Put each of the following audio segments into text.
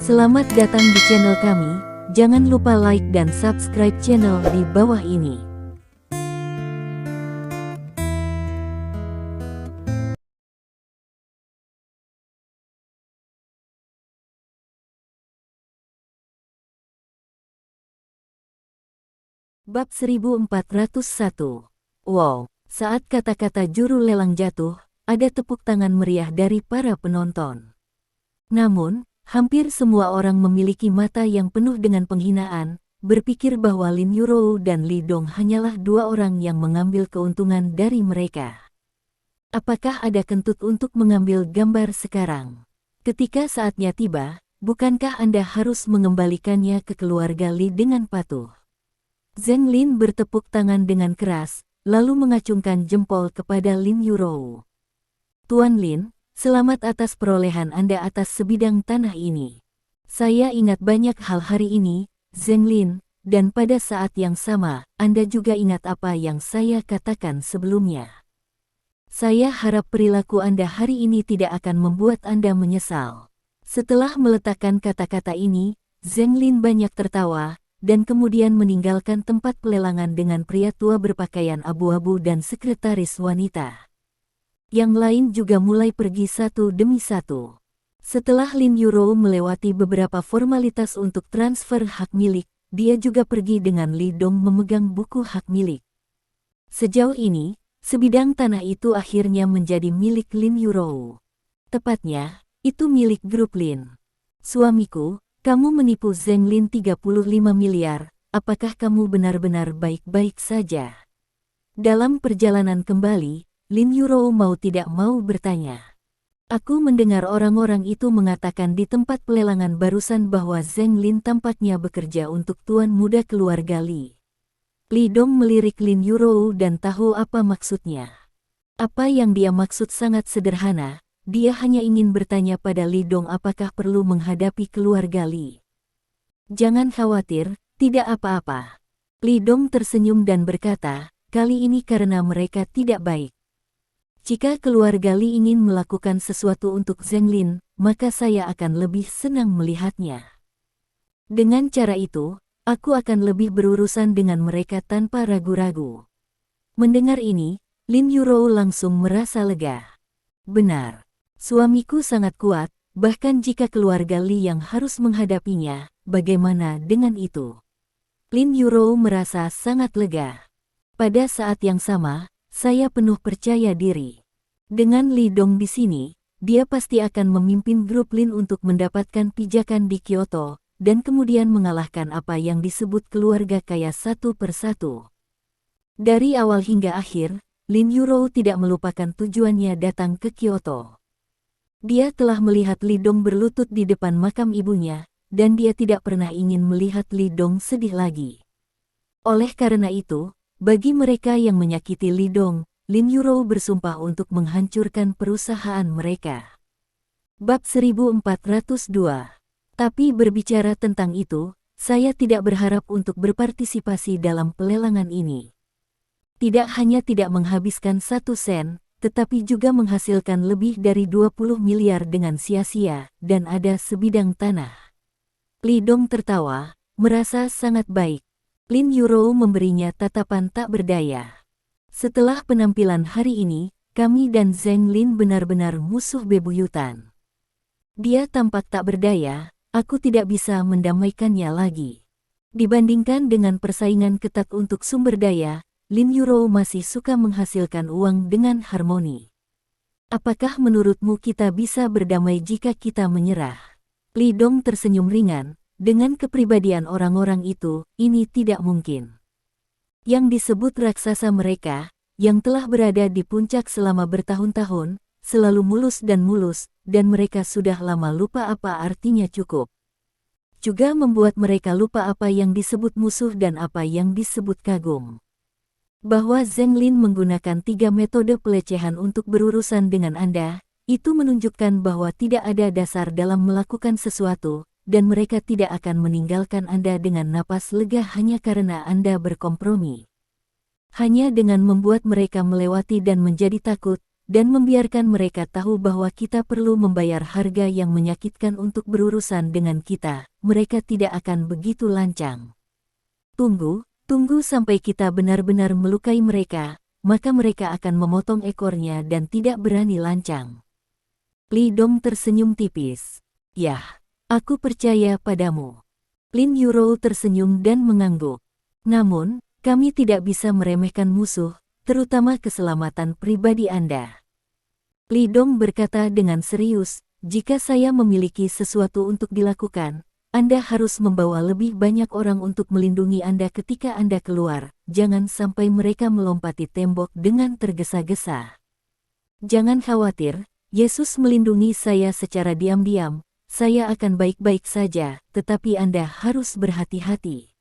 Selamat datang di channel kami, jangan lupa like dan subscribe channel di bawah ini. Bab 1401. Wow, saat kata-kata juru lelang jatuh, ada tepuk tangan meriah dari para penonton. Namun, hampir semua orang memiliki mata yang penuh dengan penghinaan, berpikir bahwa Lin Yurou dan Li Dong hanyalah dua orang yang mengambil keuntungan dari mereka. Apakah ada kentut untuk mengambil gambar sekarang? Ketika saatnya tiba, bukankah Anda harus mengembalikannya ke keluarga Li dengan patuh? Zheng Lin bertepuk tangan dengan keras, lalu mengacungkan jempol kepada Lin Yurou. Tuan Lin, selamat atas perolehan Anda atas sebidang tanah ini. Saya ingat banyak hal hari ini, Zheng Lin, dan pada saat yang sama, Anda juga ingat apa yang saya katakan sebelumnya. Saya harap perilaku Anda hari ini tidak akan membuat Anda menyesal. Setelah meletakkan kata-kata ini, Zheng Lin banyak tertawa, dan kemudian meninggalkan tempat pelelangan dengan pria tua berpakaian abu-abu dan sekretaris wanita. Yang lain juga mulai pergi satu demi satu. Setelah Lin Yurou melewati beberapa formalitas untuk transfer hak milik, dia juga pergi dengan Li Dong memegang buku hak milik. Sejauh ini, sebidang tanah itu akhirnya menjadi milik Lin Yurou. Tepatnya, itu milik grup Lin. Suamiku, kamu menipu Zheng Lin 35 miliar, apakah kamu benar-benar baik-baik saja? Dalam perjalanan kembali, Lin Yurou mau tidak mau bertanya. Aku mendengar orang-orang itu mengatakan di tempat pelelangan barusan bahwa Zheng Lin tampaknya bekerja untuk tuan muda keluarga Li. Li Dong melirik Lin Yurou dan tahu apa maksudnya. Apa yang dia maksud sangat sederhana. Dia hanya ingin bertanya pada Li Dong apakah perlu menghadapi keluarga Li. Jangan khawatir, tidak apa-apa. Li Dong tersenyum dan berkata, kali ini karena mereka tidak baik. Jika keluarga Li ingin melakukan sesuatu untuk Zheng Lin, maka saya akan lebih senang melihatnya. Dengan cara itu, aku akan lebih berurusan dengan mereka tanpa ragu-ragu. Mendengar ini, Lin Yurou langsung merasa lega. Benar. Suamiku sangat kuat, bahkan jika keluarga Li yang harus menghadapinya, bagaimana dengan itu? Lin Yurou merasa sangat lega. Pada saat yang sama, saya penuh percaya diri. Dengan Li Dong di sini, dia pasti akan memimpin grup Lin untuk mendapatkan pijakan di Kyoto, dan kemudian mengalahkan apa yang disebut keluarga kaya satu persatu. Dari awal hingga akhir, Lin Yurou tidak melupakan tujuannya datang ke Kyoto. Dia telah melihat Li Dong berlutut di depan makam ibunya, dan dia tidak pernah ingin melihat Li Dong sedih lagi. Oleh karena itu, bagi mereka yang menyakiti Li Dong, Lin Yurou bersumpah untuk menghancurkan perusahaan mereka. Bab 1402. Tapi berbicara tentang itu, saya tidak berharap untuk berpartisipasi dalam pelelangan ini. Tidak hanya tidak menghabiskan 1 sen, tetapi juga menghasilkan lebih dari 20 miliar dengan sia-sia, dan ada sebidang tanah. Li Dong tertawa, merasa sangat baik. Lin Yurou memberinya tatapan tak berdaya. Setelah penampilan hari ini, kami dan Zheng Lin benar-benar musuh bebuyutan. Dia tampak tak berdaya, aku tidak bisa mendamaikannya lagi. Dibandingkan dengan persaingan ketat untuk sumber daya, Lin Yurou masih suka menghasilkan uang dengan harmoni. Apakah menurutmu kita bisa berdamai jika kita menyerah? Li Dong tersenyum ringan, dengan kepribadian orang-orang itu, ini tidak mungkin. Yang disebut raksasa mereka, yang telah berada di puncak selama bertahun-tahun, selalu mulus, dan mereka sudah lama lupa apa artinya cukup. Juga membuat mereka lupa apa yang disebut musuh dan apa yang disebut kagum. Bahwa Zheng Lin menggunakan 3 metode pelecehan untuk berurusan dengan Anda, itu menunjukkan bahwa tidak ada dasar dalam melakukan sesuatu, dan mereka tidak akan meninggalkan Anda dengan napas lega hanya karena Anda berkompromi. Hanya dengan membuat mereka melewati dan menjadi takut, dan membiarkan mereka tahu bahwa kita perlu membayar harga yang menyakitkan untuk berurusan dengan kita, mereka tidak akan begitu lancang. Tunggu sampai kita benar-benar melukai mereka, maka mereka akan memotong ekornya dan tidak berani lancang. Li Dong tersenyum tipis. Yah, aku percaya padamu. Lin Yurou tersenyum dan mengangguk. Namun, kami tidak bisa meremehkan musuh, terutama keselamatan pribadi Anda. Li Dong berkata dengan serius, jika saya memiliki sesuatu untuk dilakukan, Anda harus membawa lebih banyak orang untuk melindungi Anda ketika Anda keluar, jangan sampai mereka melompati tembok dengan tergesa-gesa. Jangan khawatir, Yesus melindungi saya secara diam-diam, saya akan baik-baik saja, tetapi Anda harus berhati-hati.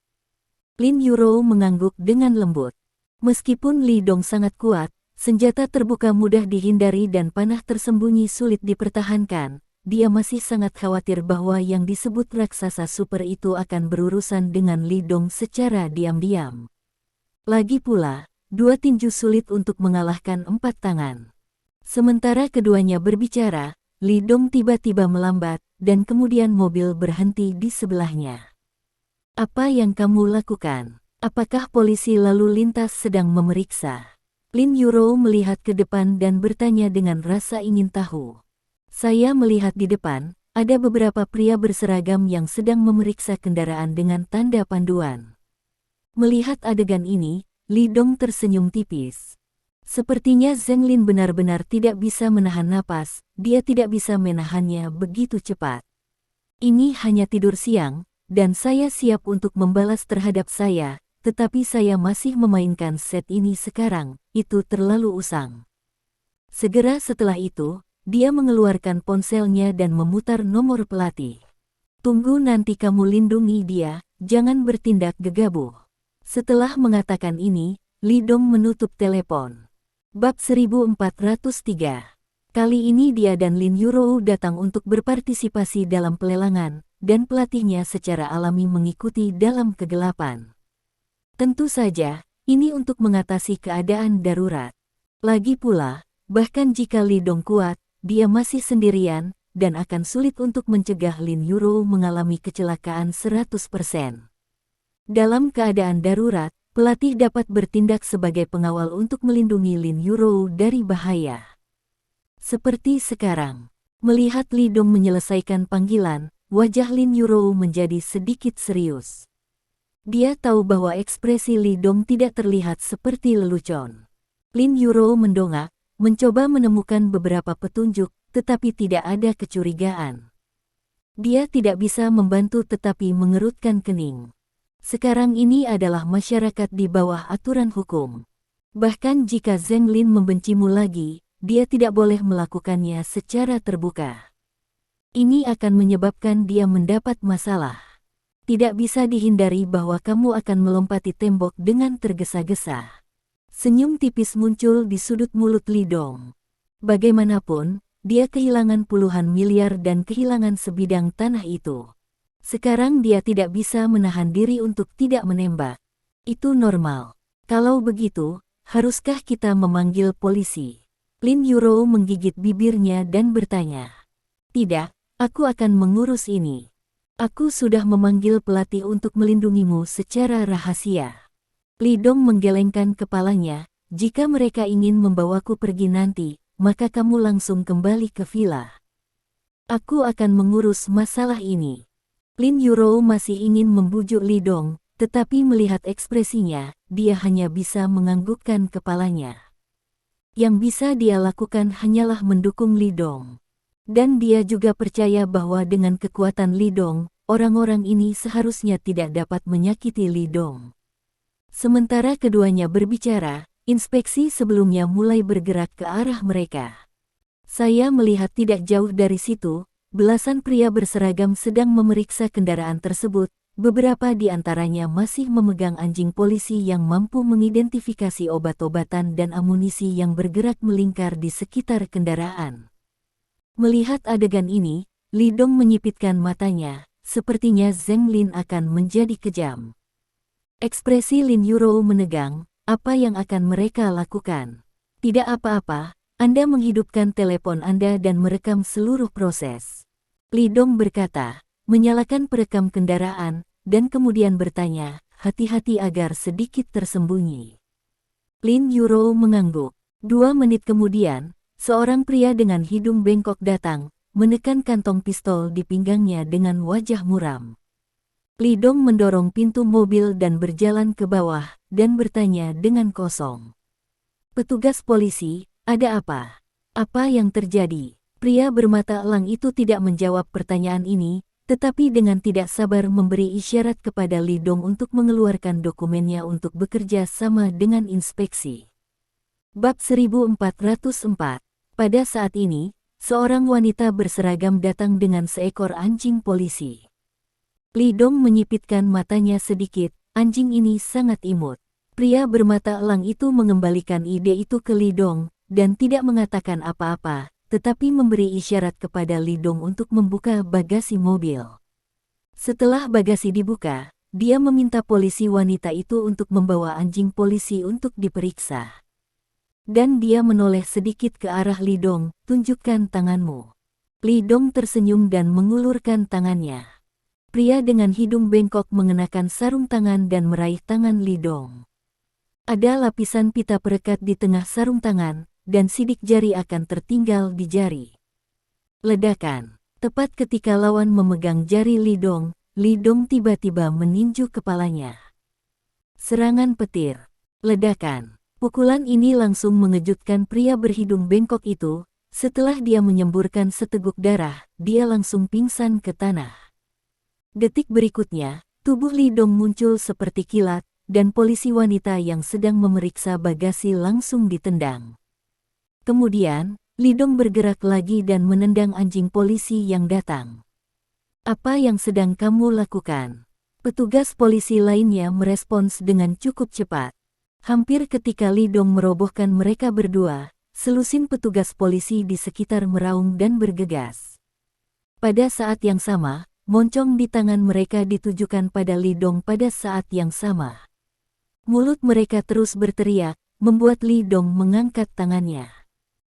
Lin Yurou mengangguk dengan lembut. Meskipun Li Dong sangat kuat, senjata terbuka mudah dihindari dan panah tersembunyi sulit dipertahankan, dia masih sangat khawatir bahwa yang disebut raksasa super itu akan berurusan dengan Li Dong secara diam-diam. Lagi pula, 2 tinju sulit untuk mengalahkan 4 tangan. Sementara keduanya berbicara, Li Dong tiba-tiba melambat, dan kemudian mobil berhenti di sebelahnya. Apa yang kamu lakukan? Apakah polisi lalu lintas sedang memeriksa? Lin Yurou melihat ke depan dan bertanya dengan rasa ingin tahu. Saya melihat di depan, ada beberapa pria berseragam yang sedang memeriksa kendaraan dengan tanda panduan. Melihat adegan ini, Li Dong tersenyum tipis. Sepertinya Zheng Lin benar-benar tidak bisa menahan napas, dia tidak bisa menahannya begitu cepat. Ini hanya tidur siang, dan saya siap untuk membalas terhadap saya, tetapi saya masih memainkan set ini sekarang, itu terlalu usang. Segera setelah itu, dia mengeluarkan ponselnya dan memutar nomor pelatih. Tunggu nanti kamu lindungi dia, jangan bertindak gegabah. Setelah mengatakan ini, Li Dong menutup telepon. Bab 1403. Kali ini dia dan Lin Yurou datang untuk berpartisipasi dalam pelelangan, dan pelatihnya secara alami mengikuti dalam kegelapan. Tentu saja, ini untuk mengatasi keadaan darurat. Lagi pula, bahkan jika Li Dong kuat, dia masih sendirian, dan akan sulit untuk mencegah Lin Yurou mengalami kecelakaan 100%. Dalam keadaan darurat, pelatih dapat bertindak sebagai pengawal untuk melindungi Lin Yurou dari bahaya. Seperti sekarang, melihat Li Dong menyelesaikan panggilan, wajah Lin Yurou menjadi sedikit serius. Dia tahu bahwa ekspresi Li Dong tidak terlihat seperti lelucon. Lin Yurou mendongak, mencoba menemukan beberapa petunjuk, tetapi tidak ada kecurigaan. Dia tidak bisa membantu tetapi mengerutkan kening. Sekarang ini adalah masyarakat di bawah aturan hukum. Bahkan jika Zheng Lin membencimu lagi, dia tidak boleh melakukannya secara terbuka. Ini akan menyebabkan dia mendapat masalah. Tidak bisa dihindari bahwa kamu akan melompati tembok dengan tergesa-gesa. Senyum tipis muncul di sudut mulut Li Dong. Bagaimanapun, dia kehilangan puluhan miliar dan kehilangan sebidang tanah itu. Sekarang dia tidak bisa menahan diri untuk tidak menembak. Itu normal. Kalau begitu, haruskah kita memanggil polisi? Lin Yurou menggigit bibirnya dan bertanya. Tidak, aku akan mengurus ini. Aku sudah memanggil pelatih untuk melindungimu secara rahasia. Li Dong menggelengkan kepalanya, jika mereka ingin membawaku pergi nanti, maka kamu langsung kembali ke villa. Aku akan mengurus masalah ini. Lin Yurou masih ingin membujuk Li Dong, tetapi melihat ekspresinya, dia hanya bisa menganggukkan kepalanya. Yang bisa dia lakukan hanyalah mendukung Li Dong. Dan dia juga percaya bahwa dengan kekuatan Li Dong, orang-orang ini seharusnya tidak dapat menyakiti Li Dong. Sementara keduanya berbicara, inspeksi sebelumnya mulai bergerak ke arah mereka. Saya melihat tidak jauh dari situ, belasan pria berseragam sedang memeriksa kendaraan tersebut, beberapa di antaranya masih memegang anjing polisi yang mampu mengidentifikasi obat-obatan dan amunisi yang bergerak melingkar di sekitar kendaraan. Melihat adegan ini, Li Dong menyipitkan matanya, sepertinya Zheng Lin akan menjadi kejam. Ekspresi Lin Yurou menegang, apa yang akan mereka lakukan? Tidak apa-apa, Anda menghidupkan telepon Anda dan merekam seluruh proses. Li Dong berkata, menyalakan perekam kendaraan, dan kemudian bertanya, hati-hati agar sedikit tersembunyi. Lin Yuro mengangguk. 2 menit kemudian, seorang pria dengan hidung bengkok datang, menekan kantong pistol di pinggangnya dengan wajah muram. Li Dong mendorong pintu mobil dan berjalan ke bawah, dan bertanya dengan kosong. Petugas polisi, ada apa? Apa yang terjadi? Pria bermata elang itu tidak menjawab pertanyaan ini, tetapi dengan tidak sabar memberi isyarat kepada Li Dong untuk mengeluarkan dokumennya untuk bekerja sama dengan inspeksi. Bab 1404. Pada saat ini, seorang wanita berseragam datang dengan seekor anjing polisi. Li Dong menyipitkan matanya sedikit, anjing ini sangat imut. Pria bermata elang itu mengembalikan ide itu ke Li Dong, dan tidak mengatakan apa-apa, tetapi memberi isyarat kepada Li Dong untuk membuka bagasi mobil. Setelah bagasi dibuka, dia meminta polisi wanita itu untuk membawa anjing polisi untuk diperiksa. Dan dia menoleh sedikit ke arah Li Dong, tunjukkan tanganmu. Li Dong tersenyum dan mengulurkan tangannya. Pria dengan hidung bengkok mengenakan sarung tangan dan meraih tangan Li Dong. Ada lapisan pita perekat di tengah sarung tangan, dan sidik jari akan tertinggal di jari. Ledakan. Tepat ketika lawan memegang jari Li Dong tiba-tiba meninju kepalanya. Serangan petir. Ledakan. Pukulan ini langsung mengejutkan pria berhidung bengkok itu. Setelah dia menyemburkan seteguk darah, dia langsung pingsan ke tanah. Detik berikutnya, tubuh Li Dong muncul seperti kilat, dan polisi wanita yang sedang memeriksa bagasi langsung ditendang. Kemudian, Li Dong bergerak lagi dan menendang anjing polisi yang datang. Apa yang sedang kamu lakukan? Petugas polisi lainnya merespons dengan cukup cepat. Hampir ketika Li Dong merobohkan mereka berdua, selusin petugas polisi di sekitar meraung dan bergegas. Pada saat yang sama, moncong di tangan mereka ditujukan pada Li Dong pada saat yang sama. Mulut mereka terus berteriak, membuat Li Dong mengangkat tangannya.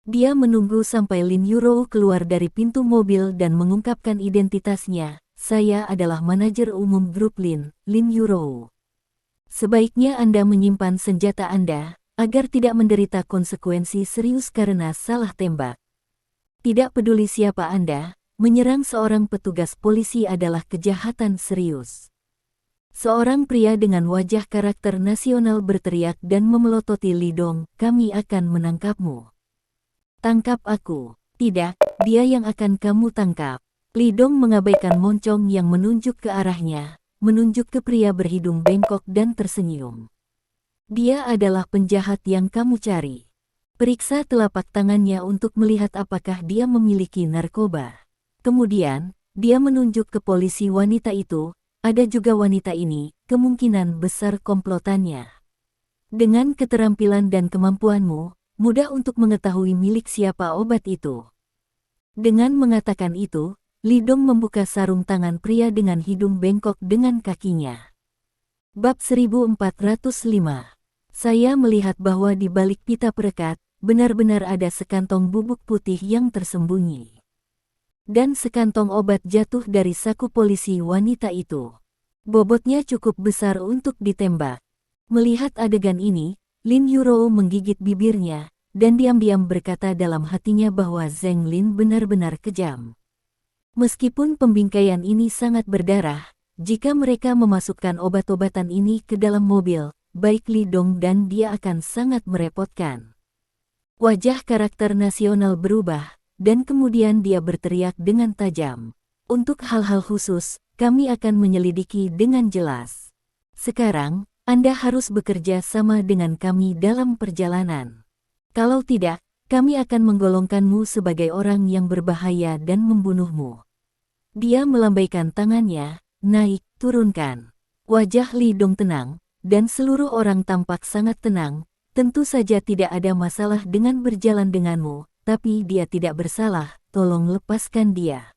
Dia menunggu sampai Lin Yuro keluar dari pintu mobil dan mengungkapkan identitasnya. Saya adalah manajer umum grup Lin Yuro. Sebaiknya Anda menyimpan senjata Anda, agar tidak menderita konsekuensi serius karena salah tembak. Tidak peduli siapa Anda, menyerang seorang petugas polisi adalah kejahatan serius. Seorang pria dengan wajah karakter nasional berteriak dan memelototi Li Dong, kami akan menangkapmu. Tangkap aku. Tidak, dia yang akan kamu tangkap. Li Dong mengabaikan moncong yang menunjuk ke arahnya, menunjuk ke pria berhidung bengkok dan tersenyum. Dia adalah penjahat yang kamu cari. Periksa telapak tangannya untuk melihat apakah dia memiliki narkoba. Kemudian, dia menunjuk ke polisi wanita itu. Ada juga wanita ini, kemungkinan besar komplotannya. Dengan keterampilan dan kemampuanmu, mudah untuk mengetahui milik siapa obat itu. Dengan mengatakan itu, Li Dong membuka sarung tangan pria dengan hidung bengkok dengan kakinya. Bab 1405. Saya melihat bahwa di balik pita perekat, benar-benar ada sekantong bubuk putih yang tersembunyi. Dan sekantong obat jatuh dari saku polisi wanita itu. Bobotnya cukup besar untuk ditembak. Melihat adegan ini, Lin Yuro menggigit bibirnya, dan diam-diam berkata dalam hatinya bahwa Zheng Lin benar-benar kejam. Meskipun pembingkaian ini sangat berdarah, jika mereka memasukkan obat-obatan ini ke dalam mobil, baik Li Dong dan dia akan sangat merepotkan. Wajah karakter nasional berubah, dan kemudian dia berteriak dengan tajam. Untuk hal-hal khusus, kami akan menyelidiki dengan jelas. Sekarang, Anda harus bekerja sama dengan kami dalam perjalanan. Kalau tidak, kami akan menggolongkanmu sebagai orang yang berbahaya dan membunuhmu. Dia melambaikan tangannya, naik, turunkan. Wajah Li Dong tenang, dan seluruh orang tampak sangat tenang. Tentu saja tidak ada masalah dengan berjalan denganmu, tapi dia tidak bersalah, tolong lepaskan dia.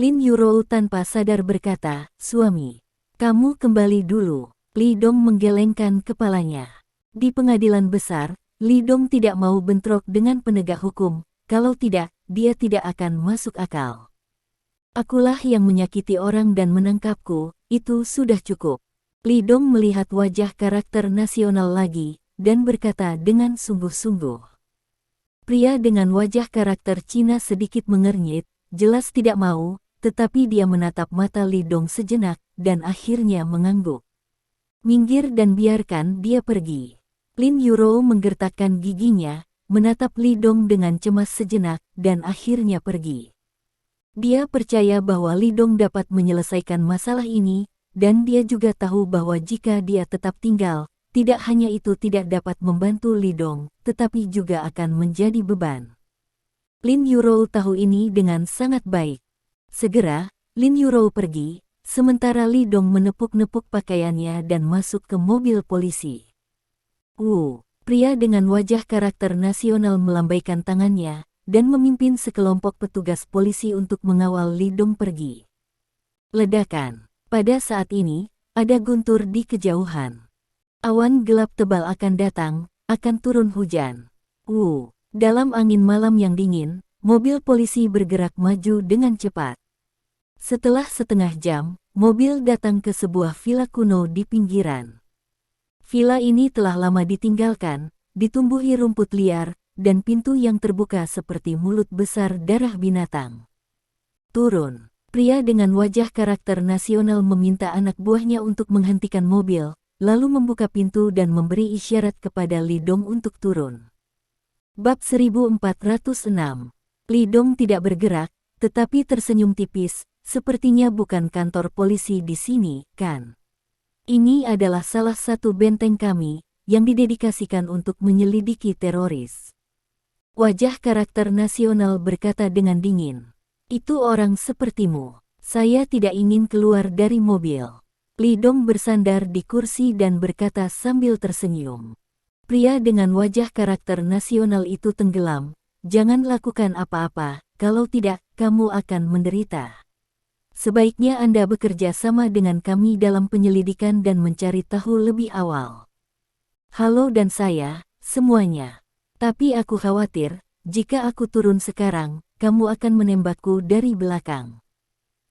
Lin Yuro tanpa sadar berkata, suami, kamu kembali dulu. Li Dong menggelengkan kepalanya. Di pengadilan besar, Li Dong tidak mau bentrok dengan penegak hukum, kalau tidak, dia tidak akan masuk akal. Akulah yang menyakiti orang dan menangkapku, itu sudah cukup. Li Dong melihat wajah karakter nasional lagi, dan berkata dengan sungguh-sungguh. Pria dengan wajah karakter Cina sedikit mengernyit, jelas tidak mau, tetapi dia menatap mata Li Dong sejenak, dan akhirnya mengangguk. Minggir dan biarkan dia pergi. Lin Yuro menggertakkan giginya, menatap Li Dong dengan cemas sejenak, dan akhirnya pergi. Dia percaya bahwa Li Dong dapat menyelesaikan masalah ini, dan dia juga tahu bahwa jika dia tetap tinggal, tidak hanya itu tidak dapat membantu Li Dong, tetapi juga akan menjadi beban. Lin Yuro tahu ini dengan sangat baik. Segera, Lin Yuro pergi, sementara Li Dong menepuk-nepuk pakaiannya dan masuk ke mobil polisi. Pria dengan wajah karakter nasional melambaikan tangannya, dan memimpin sekelompok petugas polisi untuk mengawal Li Dong pergi. Ledakan. Pada saat ini, ada guntur di kejauhan. Awan gelap tebal akan datang, akan turun hujan. Dalam angin malam yang dingin, mobil polisi bergerak maju dengan cepat. Setelah setengah jam, mobil datang ke sebuah villa kuno di pinggiran. Villa ini telah lama ditinggalkan, ditumbuhi rumput liar, dan pintu yang terbuka seperti mulut besar darah binatang. Turun. Pria dengan wajah karakter nasional meminta anak buahnya untuk menghentikan mobil, lalu membuka pintu dan memberi isyarat kepada Li Dong untuk turun. Bab 1406. Li Dong tidak bergerak, tetapi tersenyum tipis, sepertinya bukan kantor polisi di sini, kan? Ini adalah salah satu benteng kami, yang didedikasikan untuk menyelidiki teroris. Wajah karakter nasional berkata dengan dingin. Itu orang sepertimu. Saya tidak ingin keluar dari mobil. Li Dong bersandar di kursi dan berkata sambil tersenyum. Pria dengan wajah karakter nasional itu tenggelam. Jangan lakukan apa-apa, kalau tidak, kamu akan menderita. Sebaiknya Anda bekerja sama dengan kami dalam penyelidikan dan mencari tahu lebih awal. Halo dan saya, semuanya. Tapi aku khawatir, jika aku turun sekarang, kamu akan menembakku dari belakang.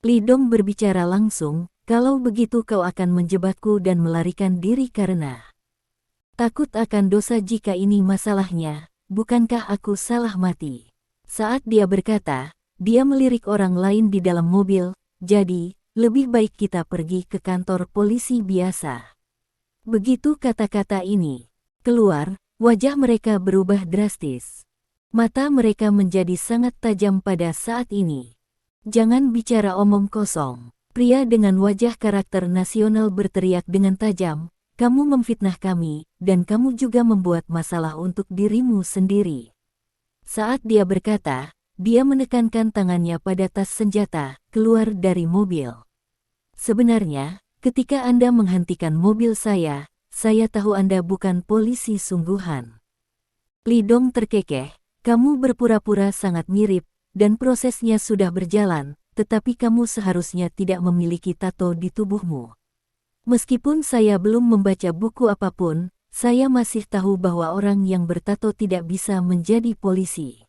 Li Dong berbicara langsung, kalau begitu kau akan menjebakku dan melarikan diri karena takut akan dosa jika ini masalahnya, bukankah aku salah mati? Saat dia berkata, dia melirik orang lain di dalam mobil, jadi, lebih baik kita pergi ke kantor polisi biasa. Begitu kata-kata ini keluar, wajah mereka berubah drastis. Mata mereka menjadi sangat tajam pada saat ini. Jangan bicara omong kosong. Pria dengan wajah karakter nasional berteriak dengan tajam, kamu memfitnah kami, dan kamu juga membuat masalah untuk dirimu sendiri. Saat dia berkata, dia menekankan tangannya pada tas senjata, keluar dari mobil. Sebenarnya, ketika Anda menghentikan mobil saya tahu Anda bukan polisi sungguhan. Li Dong terkekeh, kamu berpura-pura sangat mirip, dan prosesnya sudah berjalan, tetapi kamu seharusnya tidak memiliki tato di tubuhmu. Meskipun saya belum membaca buku apapun, saya masih tahu bahwa orang yang bertato tidak bisa menjadi polisi.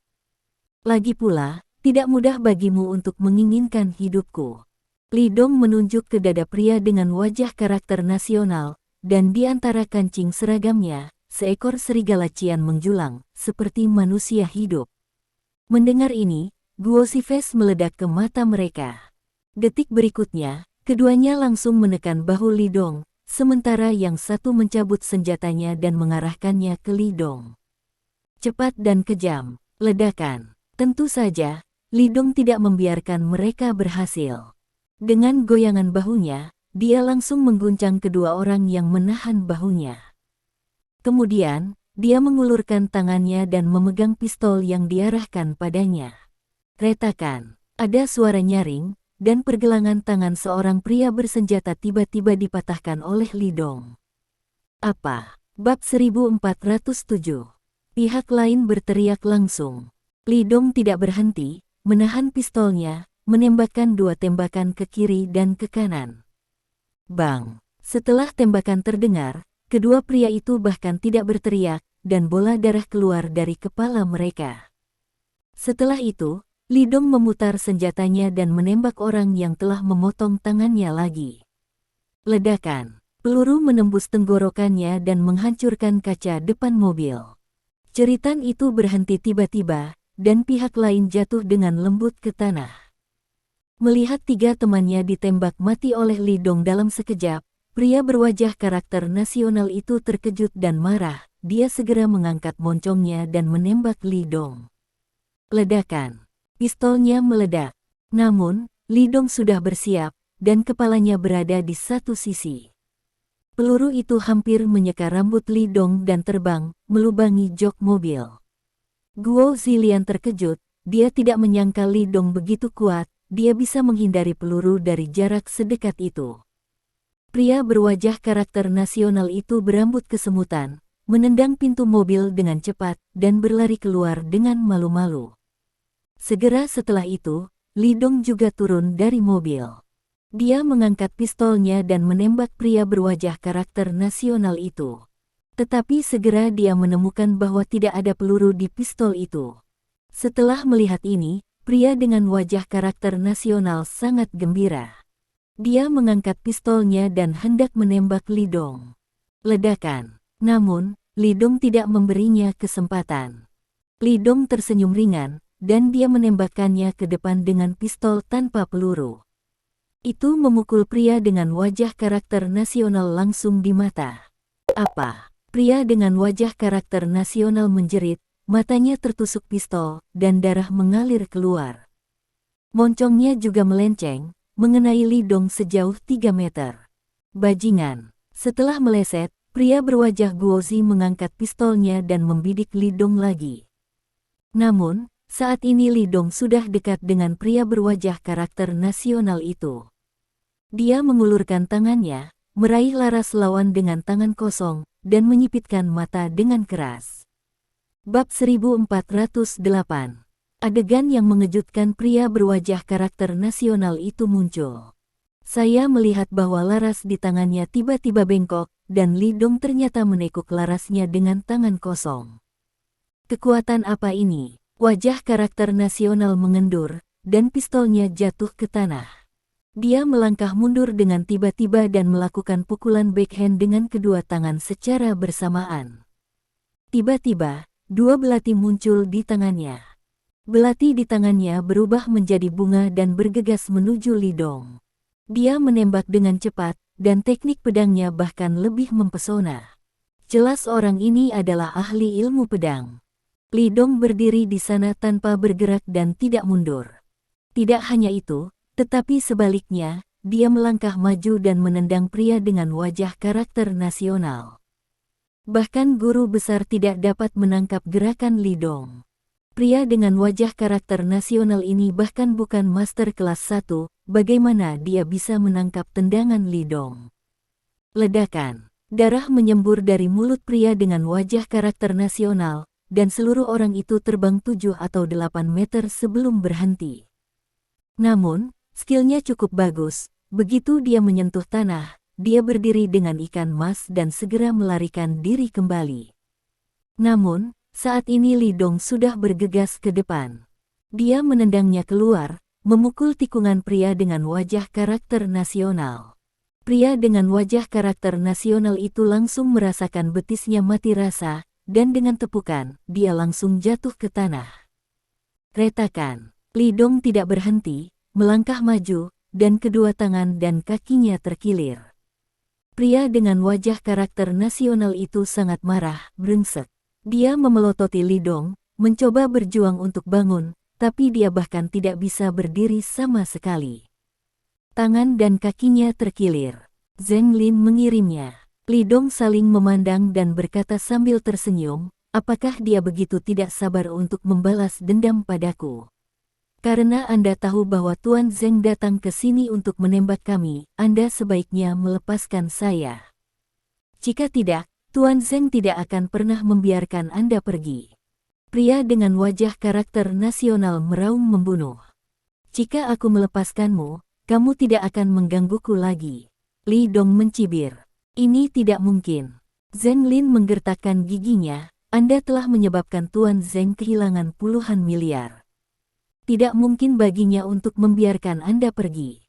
Lagi pula, tidak mudah bagimu untuk menginginkan hidupku. Li Dong menunjuk ke dada pria dengan wajah karakter nasional, dan di antara kancing seragamnya, seekor serigala cian menjulang, seperti manusia hidup. Mendengar ini, Guo Sifes meledak ke mata mereka. Detik berikutnya, keduanya langsung menekan bahu Li Dong, sementara yang satu mencabut senjatanya dan mengarahkannya ke Li Dong. Cepat dan kejam, ledakan. Tentu saja, Li Dong tidak membiarkan mereka berhasil. Dengan goyangan bahunya, dia langsung mengguncang kedua orang yang menahan bahunya. Kemudian, dia mengulurkan tangannya dan memegang pistol yang diarahkan padanya. Retakan, ada suara nyaring, dan pergelangan tangan seorang pria bersenjata tiba-tiba dipatahkan oleh Li Dong. Apa? Bab 1407. Pihak lain berteriak langsung. Li Dong tidak berhenti, menahan pistolnya, menembakkan dua tembakan ke kiri dan ke kanan. Bang! Setelah tembakan terdengar, kedua pria itu bahkan tidak berteriak, dan bola darah keluar dari kepala mereka. Setelah itu, Li Dong memutar senjatanya dan menembak orang yang telah memotong tangannya lagi. Ledakan. Peluru menembus tenggorokannya dan menghancurkan kaca depan mobil. Jeritan itu berhenti tiba-tiba, dan pihak lain jatuh dengan lembut ke tanah. Melihat tiga temannya ditembak mati oleh Li Dong dalam sekejap, pria berwajah karakter nasional itu terkejut dan marah. Dia segera mengangkat moncongnya dan menembak Li Dong. Ledakan. Pistolnya meledak. Namun, Li Dong sudah bersiap, dan kepalanya berada di satu sisi. Peluru itu hampir menyeka rambut Li Dong dan terbang, melubangi jok mobil. Guo Zilian terkejut, dia tidak menyangka Li Dong begitu kuat, dia bisa menghindari peluru dari jarak sedekat itu. Pria berwajah karakter nasional itu berambut kesemutan, menendang pintu mobil dengan cepat, dan berlari keluar dengan malu-malu. Segera setelah itu, Li Dong juga turun dari mobil. Dia mengangkat pistolnya dan menembak pria berwajah karakter nasional itu. Tetapi segera dia menemukan bahwa tidak ada peluru di pistol itu. Setelah melihat ini, pria dengan wajah karakter nasional sangat gembira. Dia mengangkat pistolnya dan hendak menembak Li Dong. Ledakan. Namun, Li Dong tidak memberinya kesempatan. Li Dong tersenyum ringan, dan dia menembakkannya ke depan dengan pistol tanpa peluru. Itu memukul pria dengan wajah karakter nasional langsung di mata. Apa? Pria dengan wajah karakter nasional menjerit, matanya tertusuk pistol, dan darah mengalir keluar. Moncongnya juga melenceng, mengenai Li Dong sejauh 3 meter. Bajingan. Setelah meleset, pria berwajah Guozi mengangkat pistolnya dan membidik Li Dong lagi. Namun, saat ini Li Dong sudah dekat dengan pria berwajah karakter nasional itu. Dia mengulurkan tangannya, meraih laras lawan dengan tangan kosong, dan menyipitkan mata dengan keras. Bab 1408. Adegan yang mengejutkan pria berwajah karakter nasional itu muncul. Saya melihat bahwa laras di tangannya tiba-tiba bengkok, dan Li Dong ternyata menekuk larasnya dengan tangan kosong. Kekuatan apa ini? Wajah karakter nasional mengendur, dan pistolnya jatuh ke tanah. Dia melangkah mundur dengan tiba-tiba dan melakukan pukulan backhand dengan kedua tangan secara bersamaan. Tiba-tiba, dua belati muncul di tangannya. Belati di tangannya berubah menjadi bunga dan bergegas menuju Li Dong. Dia menembak dengan cepat, dan teknik pedangnya bahkan lebih mempesona. Jelas orang ini adalah ahli ilmu pedang. Li Dong berdiri di sana tanpa bergerak dan tidak mundur. Tidak hanya itu, tetapi sebaliknya, dia melangkah maju dan menendang pria dengan wajah karakter nasional. Bahkan guru besar tidak dapat menangkap gerakan Li Dong. Pria dengan wajah karakter nasional ini bahkan bukan master kelas 1, bagaimana dia bisa menangkap tendangan Li Dong? Ledakan. Darah menyembur dari mulut pria dengan wajah karakter nasional, dan seluruh orang itu terbang 7 atau 8 meter sebelum berhenti. Namun, skillnya cukup bagus, begitu dia menyentuh tanah, dia berdiri dengan ikan mas dan segera melarikan diri kembali. Namun, saat ini Li Dong sudah bergegas ke depan. Dia menendangnya keluar, memukul tikungan pria dengan wajah karakter nasional. Pria dengan wajah karakter nasional itu langsung merasakan betisnya mati rasa, dan dengan tepukan, dia langsung jatuh ke tanah. Retakan. Li Dong tidak berhenti, melangkah maju, dan kedua tangan dan kakinya terkilir. Pria dengan wajah karakter nasional itu sangat marah, brengsek. Dia memelototi Li Dong, mencoba berjuang untuk bangun, tapi dia bahkan tidak bisa berdiri sama sekali. Tangan dan kakinya terkilir. Zheng Lin mengirimnya. Li Dong saling memandang dan berkata sambil tersenyum, apakah dia begitu tidak sabar untuk membalas dendam padaku? Karena Anda tahu bahwa Tuan Zheng datang ke sini untuk menembak kami, Anda sebaiknya melepaskan saya. Jika tidak, Tuan Zheng tidak akan pernah membiarkan Anda pergi. Pria dengan wajah karakter nasional meraung membunuh. Jika aku melepaskanmu, kamu tidak akan menggangguku lagi. Li Dong mencibir. Ini tidak mungkin. Zheng Lin menggertakkan giginya, Anda telah menyebabkan Tuan Zeng kehilangan puluhan miliar. Tidak mungkin baginya untuk membiarkan Anda pergi.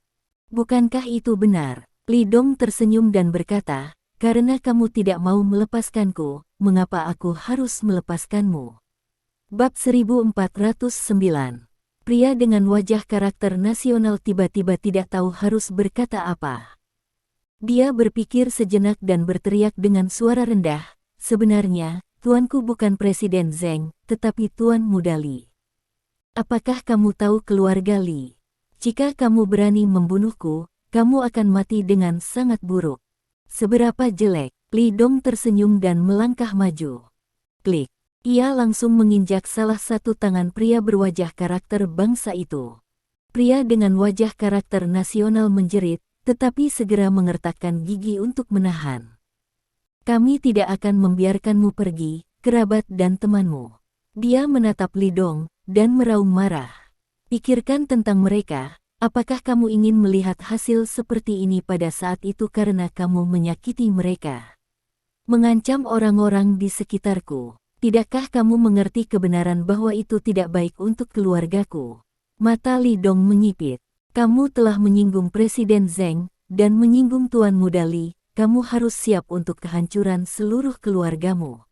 Bukankah itu benar? Li Dong tersenyum dan berkata, karena kamu tidak mau melepaskanku, mengapa aku harus melepaskanmu? Bab 1409. Pria dengan wajah karakter nasional tiba-tiba tidak tahu harus berkata apa. Dia berpikir sejenak dan berteriak dengan suara rendah, sebenarnya, tuanku bukan Presiden Zeng, tetapi Tuan Muda Li. Apakah kamu tahu keluarga Li? Jika kamu berani membunuhku, kamu akan mati dengan sangat buruk. Seberapa jelek? Li Dong tersenyum dan melangkah maju. Klik. Ia langsung menginjak salah satu tangan pria berwajah karakter bangsa itu. Pria dengan wajah karakter nasional menjerit, tetapi segera mengertakkan gigi untuk menahan. Kami tidak akan membiarkanmu pergi, kerabat dan temanmu. Dia menatap Li Dong dan meraung marah. Pikirkan tentang mereka, apakah kamu ingin melihat hasil seperti ini pada saat itu karena kamu menyakiti mereka? Mengancam orang-orang di sekitarku. Tidakkah kamu mengerti kebenaran bahwa itu tidak baik untuk keluargaku? Mata Li Dong menyipit. Kamu telah menyinggung Presiden Zeng dan menyinggung Tuan Muda Li, kamu harus siap untuk kehancuran seluruh keluargamu.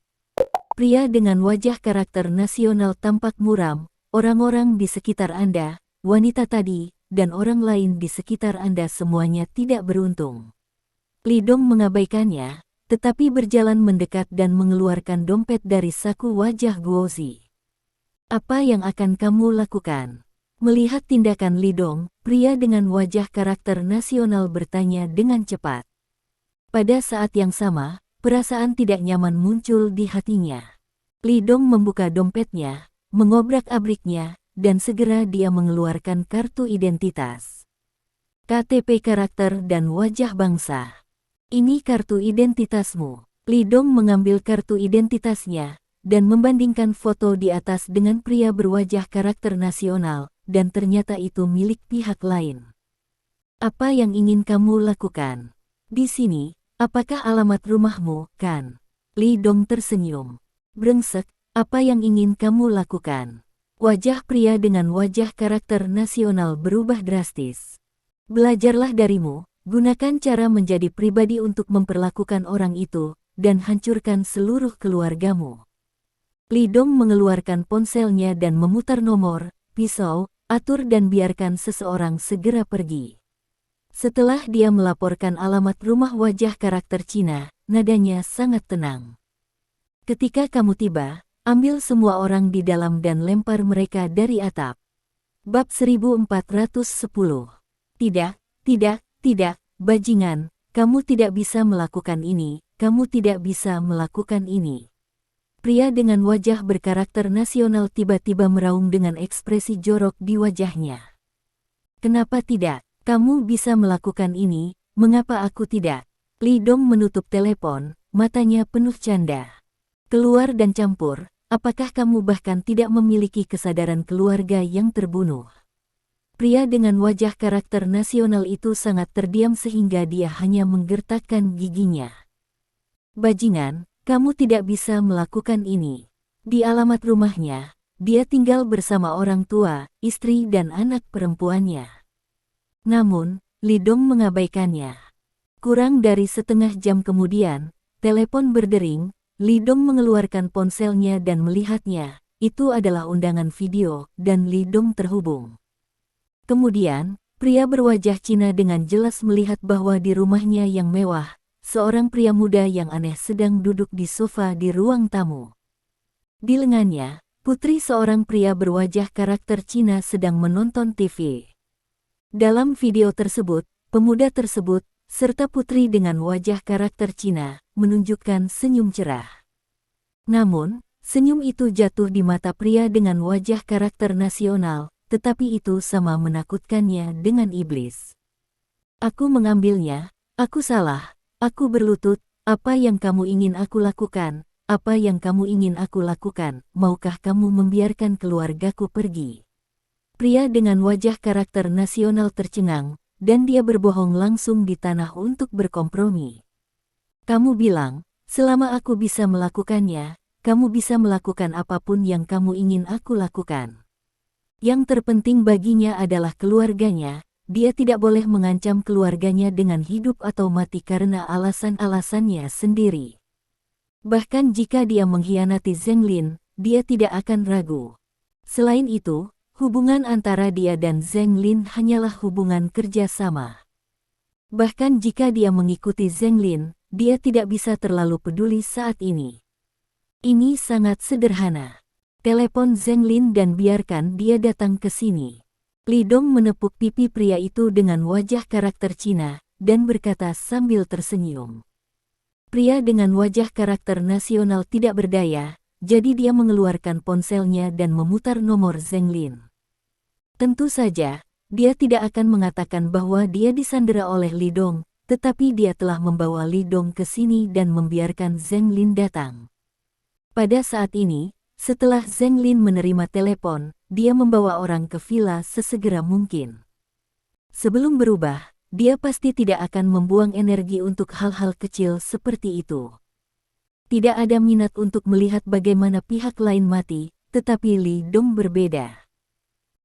Pria dengan wajah karakter nasional tampak muram. Orang-orang di sekitar Anda, wanita tadi, dan orang lain di sekitar Anda semuanya tidak beruntung. Li Dong mengabaikannya, tetapi berjalan mendekat dan mengeluarkan dompet dari saku wajah Guozi. Apa yang akan kamu lakukan? Melihat tindakan Li Dong, pria dengan wajah karakter nasional bertanya dengan cepat. Pada saat yang sama, perasaan tidak nyaman muncul di hatinya. Li Dong membuka dompetnya, mengobrak-abriknya, dan segera dia mengeluarkan kartu identitas. KTP karakter dan wajah bangsa. Ini kartu identitasmu. Li Dong mengambil kartu identitasnya, dan membandingkan foto di atas dengan pria berwajah karakter nasional, dan ternyata itu milik pihak lain. Apa yang ingin kamu lakukan? Di sini, apakah alamat rumahmu, kan? Li Dong tersenyum. Brengsek. Apa yang ingin kamu lakukan? Wajah pria dengan wajah karakter nasional berubah drastis. Belajarlah darimu, gunakan cara menjadi pribadi untuk memperlakukan orang itu, dan hancurkan seluruh keluargamu. Li Dong mengeluarkan ponselnya dan memutar nomor, pisau, atur dan biarkan seseorang segera pergi. Setelah dia melaporkan alamat rumah wajah karakter Cina, nadanya sangat tenang. Ketika kamu tiba, ambil semua orang di dalam dan lempar mereka dari atap. Bab 1410. Tidak, bajingan, kamu tidak bisa melakukan ini, kamu tidak bisa melakukan ini. Pria dengan wajah berkarakter nasional tiba-tiba meraung dengan ekspresi jorok di wajahnya. Kenapa tidak? Kamu bisa melakukan ini, mengapa aku tidak? Li Dong menutup telepon, matanya penuh canda. Keluar dan campur. Apakah kamu bahkan tidak memiliki kesadaran keluarga yang terbunuh? Pria dengan wajah karakter nasional itu sangat terdiam sehingga dia hanya menggertakkan giginya. Bajingan, kamu tidak bisa melakukan ini. Di alamat rumahnya, dia tinggal bersama orang tua, istri dan anak perempuannya. Namun, Li Dong mengabaikannya. Kurang dari setengah jam kemudian, telepon berdering. Li Dong mengeluarkan ponselnya dan melihatnya, itu adalah undangan video, dan Li Dong terhubung. Kemudian, pria berwajah Cina dengan jelas melihat bahwa di rumahnya yang mewah, seorang pria muda yang aneh sedang duduk di sofa di ruang tamu. Di lengannya, putri seorang pria berwajah karakter Cina sedang menonton TV. Dalam video tersebut, pemuda tersebut, serta putri dengan wajah karakter Cina, menunjukkan senyum cerah. Namun, senyum itu jatuh di mata pria dengan wajah karakter nasional, tetapi itu sama menakutkannya dengan iblis. Aku mengambilnya, aku salah, aku berlutut, apa yang kamu ingin aku lakukan, apa yang kamu ingin aku lakukan, maukah kamu membiarkan keluargaku pergi? Pria dengan wajah karakter nasional tercengang, dan dia berbohong langsung di tanah untuk berkompromi. Kamu bilang, selama aku bisa melakukannya, kamu bisa melakukan apapun yang kamu ingin aku lakukan. Yang terpenting baginya adalah keluarganya, dia tidak boleh mengancam keluarganya dengan hidup atau mati karena alasan-alasannya sendiri. Bahkan jika dia mengkhianati Zheng Lin, dia tidak akan ragu. Selain itu, hubungan antara dia dan Zheng Lin hanyalah hubungan kerja sama. Bahkan jika dia mengikuti Zheng Lin, dia tidak bisa terlalu peduli saat ini. Ini sangat sederhana. Telepon Zheng Lin dan biarkan dia datang ke sini. Li Dong menepuk pipi pria itu dengan wajah karakter Cina, dan berkata sambil tersenyum. Pria dengan wajah karakter nasional tidak berdaya, jadi dia mengeluarkan ponselnya dan memutar nomor Zheng Lin. Tentu saja, dia tidak akan mengatakan bahwa dia disandera oleh Li Dong, tetapi dia telah membawa Li Dong ke sini dan membiarkan Zheng Lin datang. Pada saat ini, setelah Zheng Lin menerima telepon, dia membawa orang ke villa sesegera mungkin. Sebelum berubah, dia pasti tidak akan membuang energi untuk hal-hal kecil seperti itu. Tidak ada minat untuk melihat bagaimana pihak lain mati, tetapi Li Dong berbeda.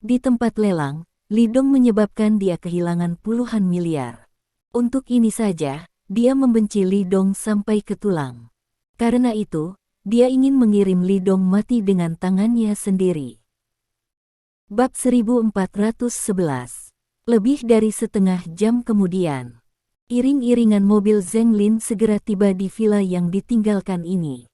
Di tempat lelang, Li Dong menyebabkan dia kehilangan puluhan miliar. Untuk ini saja, dia membenci Li Dong sampai ke tulang. Karena itu, dia ingin mengirim Li Dong mati dengan tangannya sendiri. Bab 1411. Lebih dari setengah jam kemudian, iring-iringan mobil Zheng Lin segera tiba di villa yang ditinggalkan ini.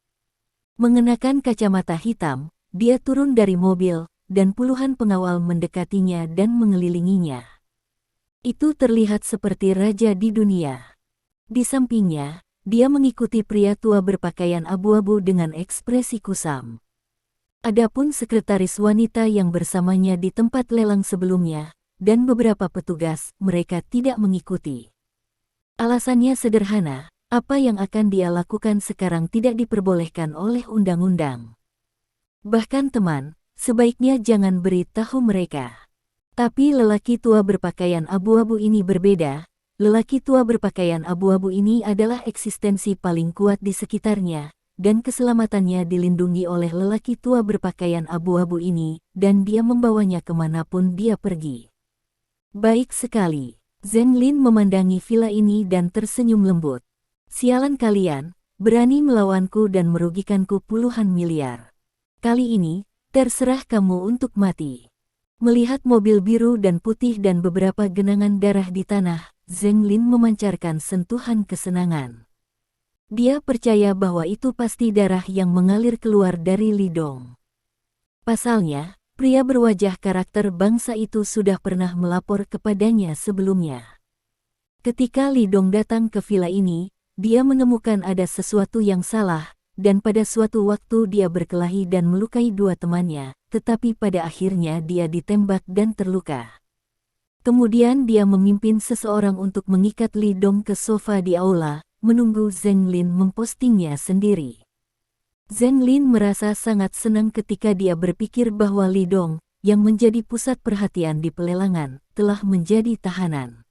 Mengenakan kacamata hitam, dia turun dari mobil, dan puluhan pengawal mendekatinya dan mengelilinginya. Itu terlihat seperti raja di dunia. Di sampingnya, dia mengikuti pria tua berpakaian abu-abu dengan ekspresi kusam. Adapun sekretaris wanita yang bersamanya di tempat lelang sebelumnya, dan beberapa petugas, mereka tidak mengikuti. Alasannya sederhana, apa yang akan dia lakukan sekarang tidak diperbolehkan oleh undang-undang. Bahkan teman, sebaiknya jangan beritahu mereka. Tapi lelaki tua berpakaian abu-abu ini berbeda. Lelaki tua berpakaian abu-abu ini adalah eksistensi paling kuat di sekitarnya, dan keselamatannya dilindungi oleh lelaki tua berpakaian abu-abu ini, dan dia membawanya kemanapun dia pergi. Baik sekali. Zheng Lin memandangi villa ini dan tersenyum lembut. Sialan kalian, berani melawanku dan merugikanku puluhan miliar. Kali ini, terserah kamu untuk mati. Melihat mobil biru dan putih dan beberapa genangan darah di tanah, Zheng Lin memancarkan sentuhan kesenangan. Dia percaya bahwa itu pasti darah yang mengalir keluar dari Li Dong. Pasalnya, pria berwajah karakter bangsa itu sudah pernah melapor kepadanya sebelumnya. Ketika Li Dong datang ke villa ini, dia menemukan ada sesuatu yang salah, dan pada suatu waktu dia berkelahi dan melukai dua temannya, tetapi pada akhirnya dia ditembak dan terluka. Kemudian dia memimpin seseorang untuk mengikat Li Dong ke sofa di aula, menunggu Zheng Lin mempostingnya sendiri. Zheng Lin merasa sangat senang ketika dia berpikir bahwa Li Dong, yang menjadi pusat perhatian di pelelangan, telah menjadi tahanan.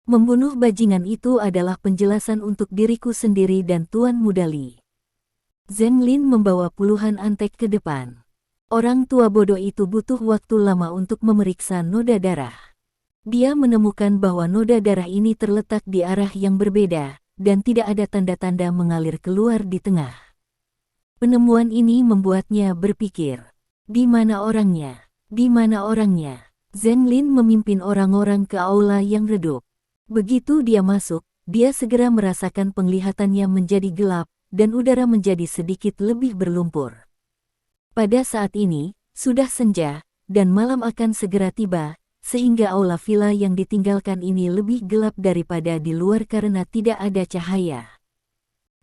Membunuh bajingan itu adalah penjelasan untuk diriku sendiri dan Tuan Muda Li. Zheng Lin membawa puluhan antek ke depan. Orang tua bodoh itu butuh waktu lama untuk memeriksa noda darah. Dia menemukan bahwa noda darah ini terletak di arah yang berbeda, dan tidak ada tanda-tanda mengalir keluar di tengah. Penemuan ini membuatnya berpikir, di mana orangnya? Di mana orangnya? Zheng Lin memimpin orang-orang ke aula yang redup. Begitu dia masuk, dia segera merasakan penglihatannya menjadi gelap, dan udara menjadi sedikit lebih berlumpur. Pada saat ini, sudah senja, dan malam akan segera tiba, sehingga aula villa yang ditinggalkan ini lebih gelap daripada di luar karena tidak ada cahaya.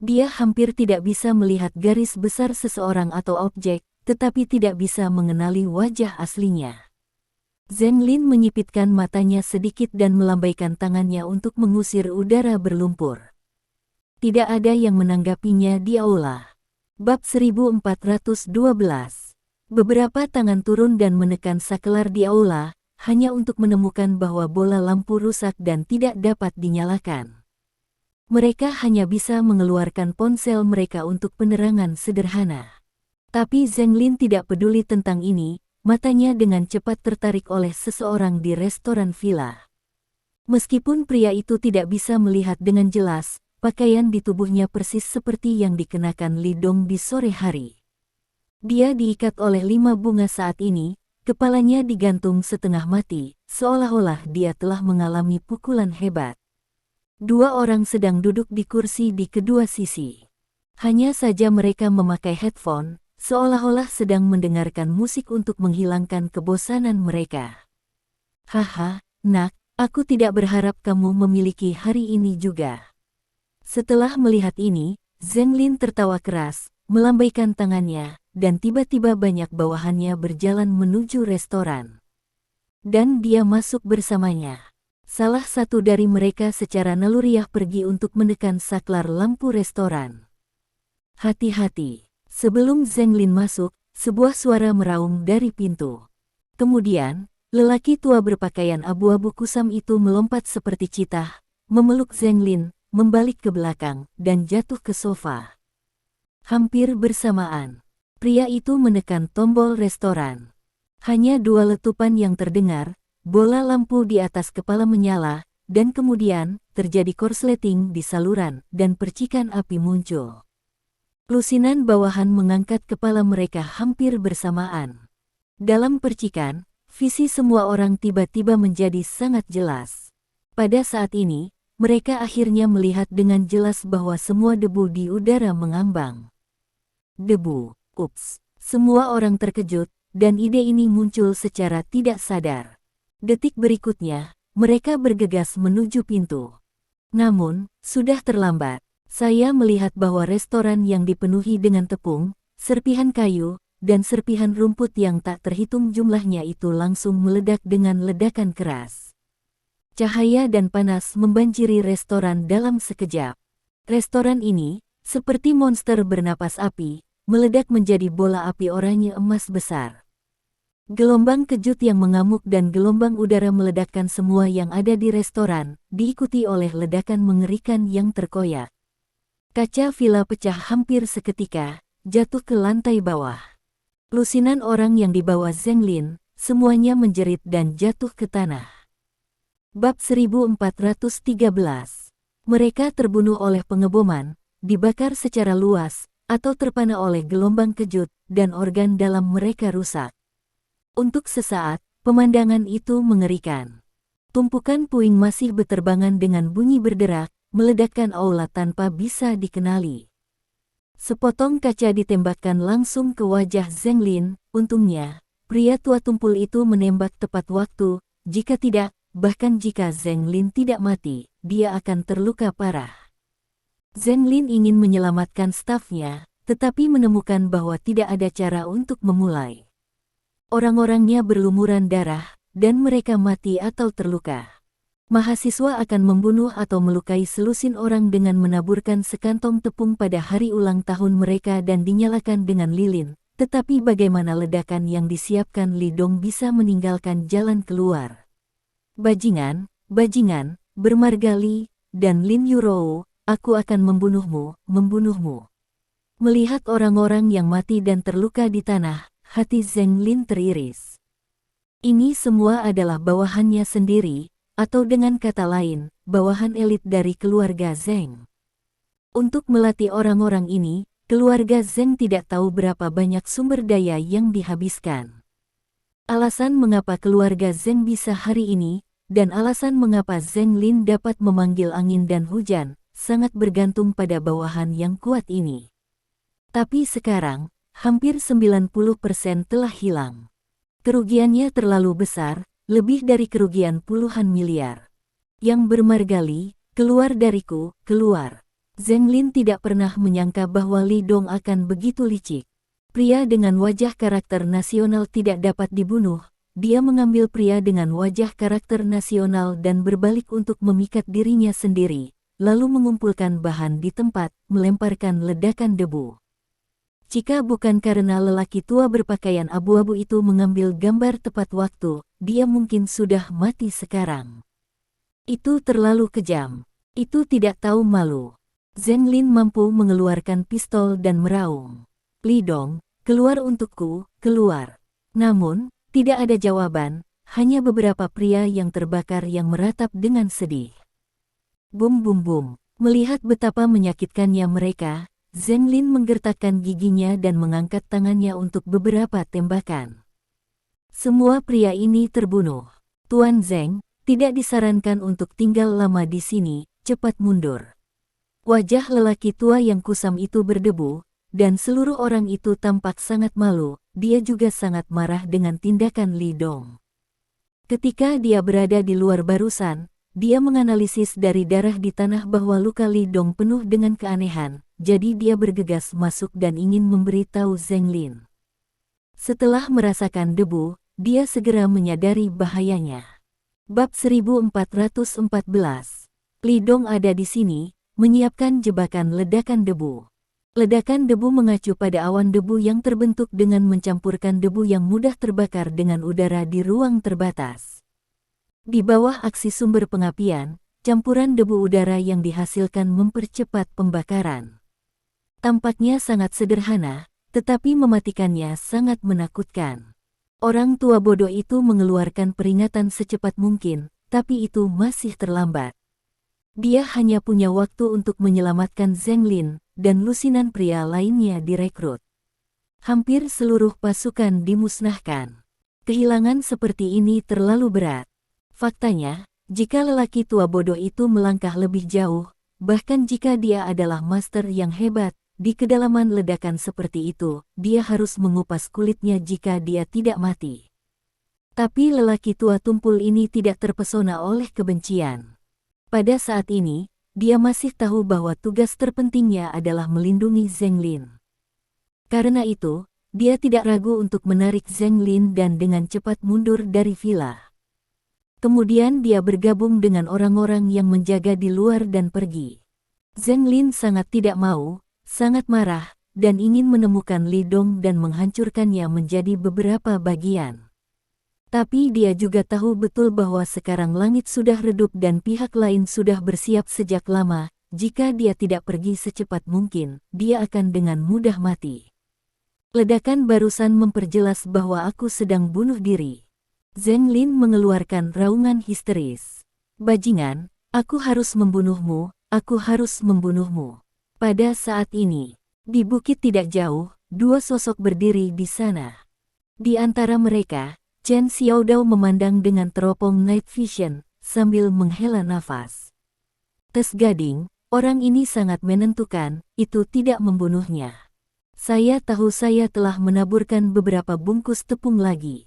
Dia hampir tidak bisa melihat garis besar seseorang atau objek, tetapi tidak bisa mengenali wajah aslinya. Zheng Lin menyipitkan matanya sedikit dan melambaikan tangannya untuk mengusir udara berlumpur. Tidak ada yang menanggapinya di aula. Bab 1412. Beberapa tangan turun dan menekan saklar di aula, hanya untuk menemukan bahwa bola lampu rusak dan tidak dapat dinyalakan. Mereka hanya bisa mengeluarkan ponsel mereka untuk penerangan sederhana. Tapi Zheng Lin tidak peduli tentang ini, matanya dengan cepat tertarik oleh seseorang di restoran villa. Meskipun pria itu tidak bisa melihat dengan jelas, pakaian di tubuhnya persis seperti yang dikenakan Li Dong di sore hari. Dia diikat oleh 5 bunga saat ini, kepalanya digantung setengah mati, seolah-olah dia telah mengalami pukulan hebat. 2 orang sedang duduk di kursi di kedua sisi. Hanya saja mereka memakai headphone, seolah-olah sedang mendengarkan musik untuk menghilangkan kebosanan mereka. Haha, nak, aku tidak berharap kamu memiliki hari ini juga. Setelah melihat ini, Zheng Lin tertawa keras, melambaikan tangannya, dan tiba-tiba banyak bawahannya berjalan menuju restoran. Dan dia masuk bersamanya. Salah satu dari mereka secara naluriah pergi untuk menekan saklar lampu restoran. Hati-hati. Sebelum Zheng Lin masuk, sebuah suara meraung dari pintu. Kemudian, lelaki tua berpakaian abu-abu kusam itu melompat seperti citah, memeluk Zheng Lin, membalik ke belakang, dan jatuh ke sofa. Hampir bersamaan, pria itu menekan tombol restoran. Hanya 2 letupan yang terdengar, bola lampu di atas kepala menyala, dan kemudian, terjadi korsleting di saluran, dan percikan api muncul. Lusinan bawahan mengangkat kepala mereka hampir bersamaan. Dalam percikan, visi semua orang tiba-tiba menjadi sangat jelas. Pada saat ini, mereka akhirnya melihat dengan jelas bahwa semua debu di udara mengambang. Debu, ups. Semua orang terkejut, dan ide ini muncul secara tidak sadar. Detik berikutnya, mereka bergegas menuju pintu. Namun, sudah terlambat. Saya melihat bahwa restoran yang dipenuhi dengan tepung, serpihan kayu, dan serpihan rumput yang tak terhitung jumlahnya itu langsung meledak dengan ledakan keras. Cahaya dan panas membanjiri restoran dalam sekejap. Restoran ini, seperti monster bernapas api, meledak menjadi bola api oranye emas besar. Gelombang kejut yang mengamuk dan gelombang udara meledakkan semua yang ada di restoran, diikuti oleh ledakan mengerikan yang terkoyak. Kaca villa pecah hampir seketika, jatuh ke lantai bawah. Lusinan orang yang dibawa Zheng Lin, semuanya menjerit dan jatuh ke tanah. Bab 1413. Mereka terbunuh oleh pengeboman, dibakar secara luas, atau terpana oleh gelombang kejut, dan organ dalam mereka rusak. Untuk sesaat, pemandangan itu mengerikan. Tumpukan puing masih berterbangan dengan bunyi berderak, meledakkan aula tanpa bisa dikenali. Sepotong kaca ditembakkan langsung ke wajah Zheng Lin. Untungnya, pria tua tumpul itu menembak tepat waktu. Jika tidak, bahkan jika Zheng Lin tidak mati, dia akan terluka parah. Zheng Lin ingin menyelamatkan stafnya, tetapi menemukan bahwa tidak ada cara untuk memulai. Orang-orangnya berlumuran darah, dan mereka mati atau terluka. Mahasiswa akan membunuh atau melukai selusin orang dengan menaburkan sekantong tepung pada hari ulang tahun mereka dan dinyalakan dengan lilin. Tetapi bagaimana ledakan yang disiapkan Li Dong bisa meninggalkan jalan keluar? Bajingan, bajingan, bermarga Li, dan Lin Yurou, aku akan membunuhmu, membunuhmu. Melihat orang-orang yang mati dan terluka di tanah, hati Zheng Lin teriris. Ini semua adalah bawahannya sendiri, atau dengan kata lain, bawahan elit dari keluarga Zheng. Untuk melatih orang-orang ini, keluarga Zheng tidak tahu berapa banyak sumber daya yang dihabiskan. Alasan mengapa keluarga Zheng bisa hari ini, dan alasan mengapa Zheng Lin dapat memanggil angin dan hujan, sangat bergantung pada bawahan yang kuat ini. Tapi sekarang, hampir 90% telah hilang. Kerugiannya terlalu besar, lebih dari kerugian puluhan miliar. Yang bermarga Li, keluar dariku, keluar. Zheng Lin tidak pernah menyangka bahwa Li Dong akan begitu licik. Pria dengan wajah karakter nasional tidak dapat dibunuh. Dia mengambil pria dengan wajah karakter nasional dan berbalik untuk memikat dirinya sendiri, lalu mengumpulkan bahan di tempat, melemparkan ledakan debu. Jika bukan karena lelaki tua berpakaian abu-abu itu mengambil gambar tepat waktu, dia mungkin sudah mati sekarang. Itu terlalu kejam. Itu tidak tahu malu. Zheng Lin mampu mengeluarkan pistol dan meraung. Li Dong, keluar untukku, keluar. Namun, tidak ada jawaban, hanya beberapa pria yang terbakar yang meratap dengan sedih. Bum bum bum. Melihat betapa menyakitkannya mereka, Zheng Lin menggertakkan giginya dan mengangkat tangannya untuk beberapa tembakan. Semua pria ini terbunuh. Tuan Zheng, tidak disarankan untuk tinggal lama di sini, cepat mundur. Wajah lelaki tua yang kusam itu berdebu, dan seluruh orang itu tampak sangat malu, dia juga sangat marah dengan tindakan Li Dong. Ketika dia berada di luar barusan, dia menganalisis dari darah di tanah bahwa luka Li Dong penuh dengan keanehan, jadi dia bergegas masuk dan ingin memberitahu Zheng Lin. Setelah merasakan debu, dia segera menyadari bahayanya. Bab 1414. Li Dong ada di sini, menyiapkan jebakan ledakan debu. Ledakan debu mengacu pada awan debu yang terbentuk dengan mencampurkan debu yang mudah terbakar dengan udara di ruang terbatas. Di bawah aksi sumber pengapian, campuran debu udara yang dihasilkan mempercepat pembakaran. Tampaknya sangat sederhana, tetapi mematikannya sangat menakutkan. Orang tua bodoh itu mengeluarkan peringatan secepat mungkin, tapi itu masih terlambat. Dia hanya punya waktu untuk menyelamatkan Zheng Lin, dan lusinan pria lainnya direkrut. Hampir seluruh pasukan dimusnahkan. Kehilangan seperti ini terlalu berat. Faktanya, jika lelaki tua bodoh itu melangkah lebih jauh, bahkan jika dia adalah master yang hebat, di kedalaman ledakan seperti itu, dia harus mengupas kulitnya jika dia tidak mati. Tapi lelaki tua tumpul ini tidak terpesona oleh kebencian. Pada saat ini, dia masih tahu bahwa tugas terpentingnya adalah melindungi Zheng Lin. Karena itu, dia tidak ragu untuk menarik Zheng Lin dan dengan cepat mundur dari villa. Kemudian dia bergabung dengan orang-orang yang menjaga di luar dan pergi. Zheng Lin sangat tidak mau, sangat marah, dan ingin menemukan Li Dong dan menghancurkannya menjadi beberapa bagian. Tapi dia juga tahu betul bahwa sekarang langit sudah redup dan pihak lain sudah bersiap sejak lama, jika dia tidak pergi secepat mungkin, dia akan dengan mudah mati. Ledakan barusan memperjelas bahwa aku sedang bunuh diri. Zheng Lin mengeluarkan raungan histeris. Bajingan, aku harus membunuhmu, aku harus membunuhmu. Pada saat ini, di bukit tidak jauh, dua sosok berdiri di sana. Di antara mereka, Chen Xiaodao memandang dengan teropong night vision, sambil menghela nafas. Tes Gading, orang ini sangat menentukan, itu tidak membunuhnya. Saya tahu saya telah menaburkan beberapa bungkus tepung lagi.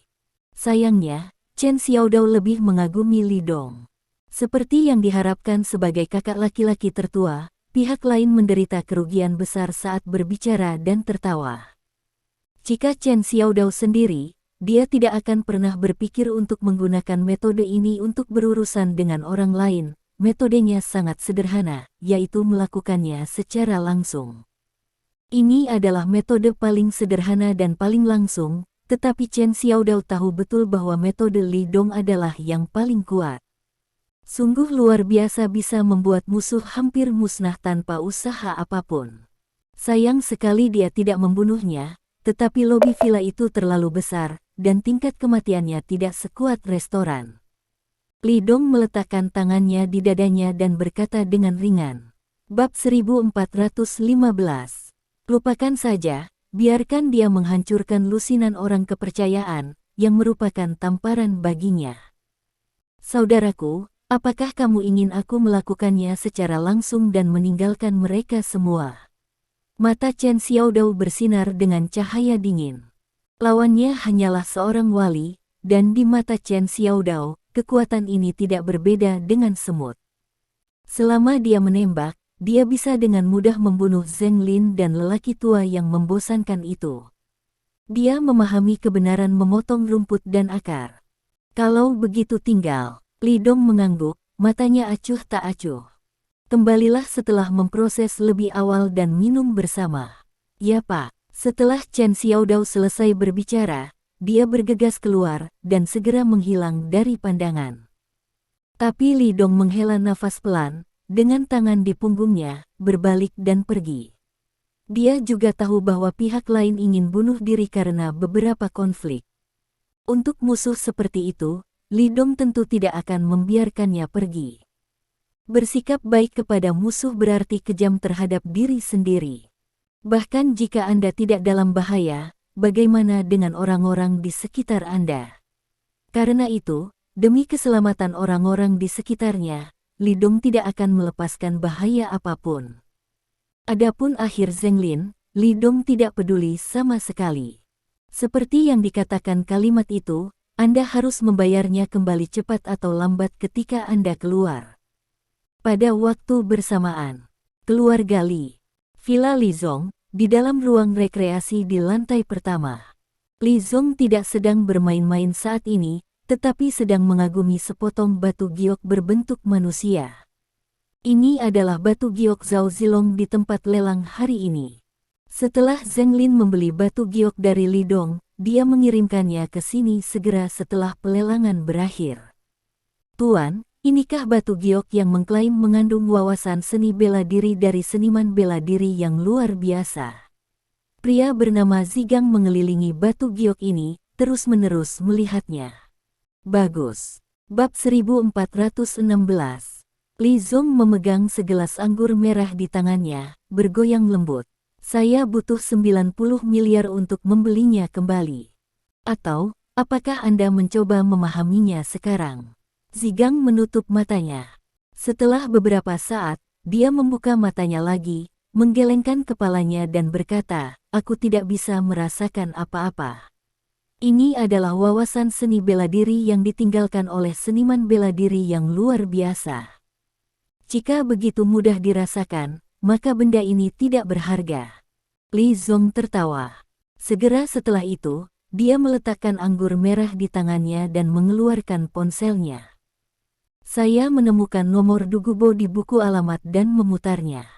Sayangnya, Chen Xiaodao lebih mengagumi Li Dong. Seperti yang diharapkan sebagai kakak laki-laki tertua, pihak lain menderita kerugian besar saat berbicara dan tertawa. Jika Chen Xiaodao sendiri, dia tidak akan pernah berpikir untuk menggunakan metode ini untuk berurusan dengan orang lain. Metodenya sangat sederhana, yaitu melakukannya secara langsung. Ini adalah metode paling sederhana dan paling langsung, tetapi Chen Xiaodao tahu betul bahwa metode Li Dong adalah yang paling kuat. Sungguh luar biasa bisa membuat musuh hampir musnah tanpa usaha apapun. Sayang sekali dia tidak membunuhnya, tetapi lobi villa itu terlalu besar, dan tingkat kematiannya tidak sekuat restoran. Li Dong meletakkan tangannya di dadanya dan berkata dengan ringan. Bab 1415. Lupakan saja, biarkan dia menghancurkan lusinan orang kepercayaan, yang merupakan tamparan baginya. Saudaraku, apakah kamu ingin aku melakukannya secara langsung dan meninggalkan mereka semua? Mata Chen Xiaodao bersinar dengan cahaya dingin. Lawannya hanyalah seorang wali, dan di mata Chen Xiaodao, kekuatan ini tidak berbeda dengan semut. Selama dia menembak, dia bisa dengan mudah membunuh Zheng Lin dan lelaki tua yang membosankan itu. Dia memahami kebenaran memotong rumput dan akar. Kalau begitu tinggal, Li Dong mengangguk, matanya acuh tak acuh. Kembalilah setelah memproses lebih awal dan minum bersama. Ya Pak. Setelah Chen Xiaodao selesai berbicara, dia bergegas keluar dan segera menghilang dari pandangan. Tapi Li Dong menghela nafas pelan, dengan tangan di punggungnya, berbalik dan pergi. Dia juga tahu bahwa pihak lain ingin bunuh diri karena beberapa konflik. Untuk musuh seperti itu, Li Dong tentu tidak akan membiarkannya pergi. Bersikap baik kepada musuh berarti kejam terhadap diri sendiri. Bahkan jika Anda tidak dalam bahaya, bagaimana dengan orang-orang di sekitar Anda? Karena itu, demi keselamatan orang-orang di sekitarnya, Li Dong tidak akan melepaskan bahaya apapun. Adapun akhir Zheng Lin, Li Dong tidak peduli sama sekali. Seperti yang dikatakan kalimat itu, Anda harus membayarnya kembali cepat atau lambat ketika Anda keluar. Pada waktu bersamaan, keluarga Li, Villa Li Zong, di dalam ruang rekreasi di lantai pertama. Li Zong tidak sedang bermain-main saat ini, tetapi sedang mengagumi sepotong batu giok berbentuk manusia. Ini adalah batu giok Zhao Zilong di tempat lelang hari ini. Setelah Zheng Lin membeli batu giok dari Li Dong, dia mengirimkannya ke sini segera setelah pelelangan berakhir. Tuan, inikah batu giok yang mengklaim mengandung wawasan seni bela diri dari seniman bela diri yang luar biasa? Pria bernama Zigang mengelilingi batu giok ini, terus-menerus melihatnya. Bagus. Bab 1416. Li Zong memegang segelas anggur merah di tangannya, bergoyang lembut. Saya butuh 90 miliar untuk membelinya kembali. Atau, apakah Anda mencoba memahaminya sekarang? Zigang menutup matanya. Setelah beberapa saat, dia membuka matanya lagi, menggelengkan kepalanya dan berkata, aku tidak bisa merasakan apa-apa. Ini adalah wawasan seni bela diri yang ditinggalkan oleh seniman bela diri yang luar biasa. Jika begitu mudah dirasakan, maka benda ini tidak berharga. Li Zong tertawa. Segera setelah itu, dia meletakkan anggur merah di tangannya dan mengeluarkan ponselnya. Saya menemukan nomor Dugubo di buku alamat dan memutarnya.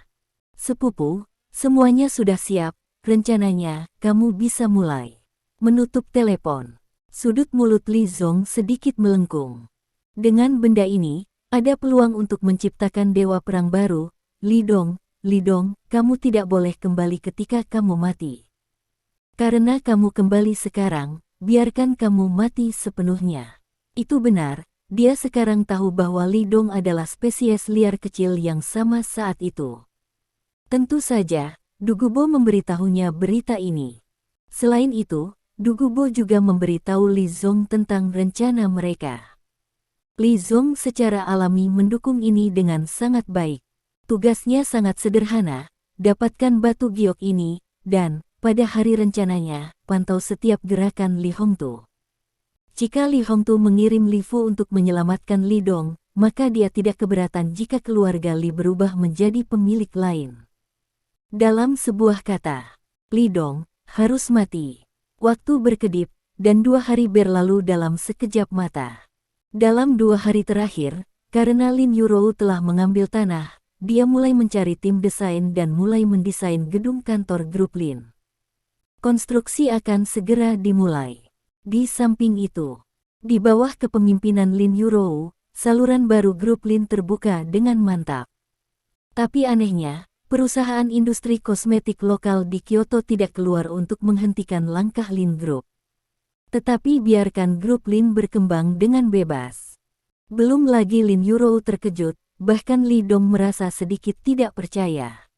Sepupu, semuanya sudah siap, rencananya kamu bisa mulai. Menutup telepon. Sudut mulut Li Zong sedikit melengkung. Dengan benda ini, ada peluang untuk menciptakan dewa perang baru. Li Dong, kamu tidak boleh kembali ketika kamu mati. Karena kamu kembali sekarang, biarkan kamu mati sepenuhnya. Itu benar, dia sekarang tahu bahwa Li Dong adalah spesies liar kecil yang sama saat itu. Tentu saja, Dugubo memberitahunya berita ini. Selain itu, Dugubo juga memberitahu Li Zong tentang rencana mereka. Li Zong secara alami mendukung ini dengan sangat baik. Tugasnya sangat sederhana, dapatkan batu giok ini, dan, pada hari rencananya, pantau setiap gerakan Li Hongtu. Jika Li Hongtu mengirim Li Fu untuk menyelamatkan Li Dong, maka dia tidak keberatan jika keluarga Li berubah menjadi pemilik lain. Dalam sebuah kata, Li Dong harus mati. Waktu berkedip, dan 2 hari berlalu dalam sekejap mata. Dalam 2 hari terakhir, karena Lin Yurou telah mengambil tanah, dia mulai mencari tim desain dan mulai mendesain gedung kantor grup Lin. Konstruksi akan segera dimulai. Di samping itu, di bawah kepemimpinan Lin Yurou, saluran baru grup Lin terbuka dengan mantap. Tapi anehnya, perusahaan industri kosmetik lokal di Kyoto tidak keluar untuk menghentikan langkah Lin Group. Tetapi biarkan grup Lin berkembang dengan bebas. Belum lagi Lin Yurou terkejut, bahkan Li Dong merasa sedikit tidak percaya.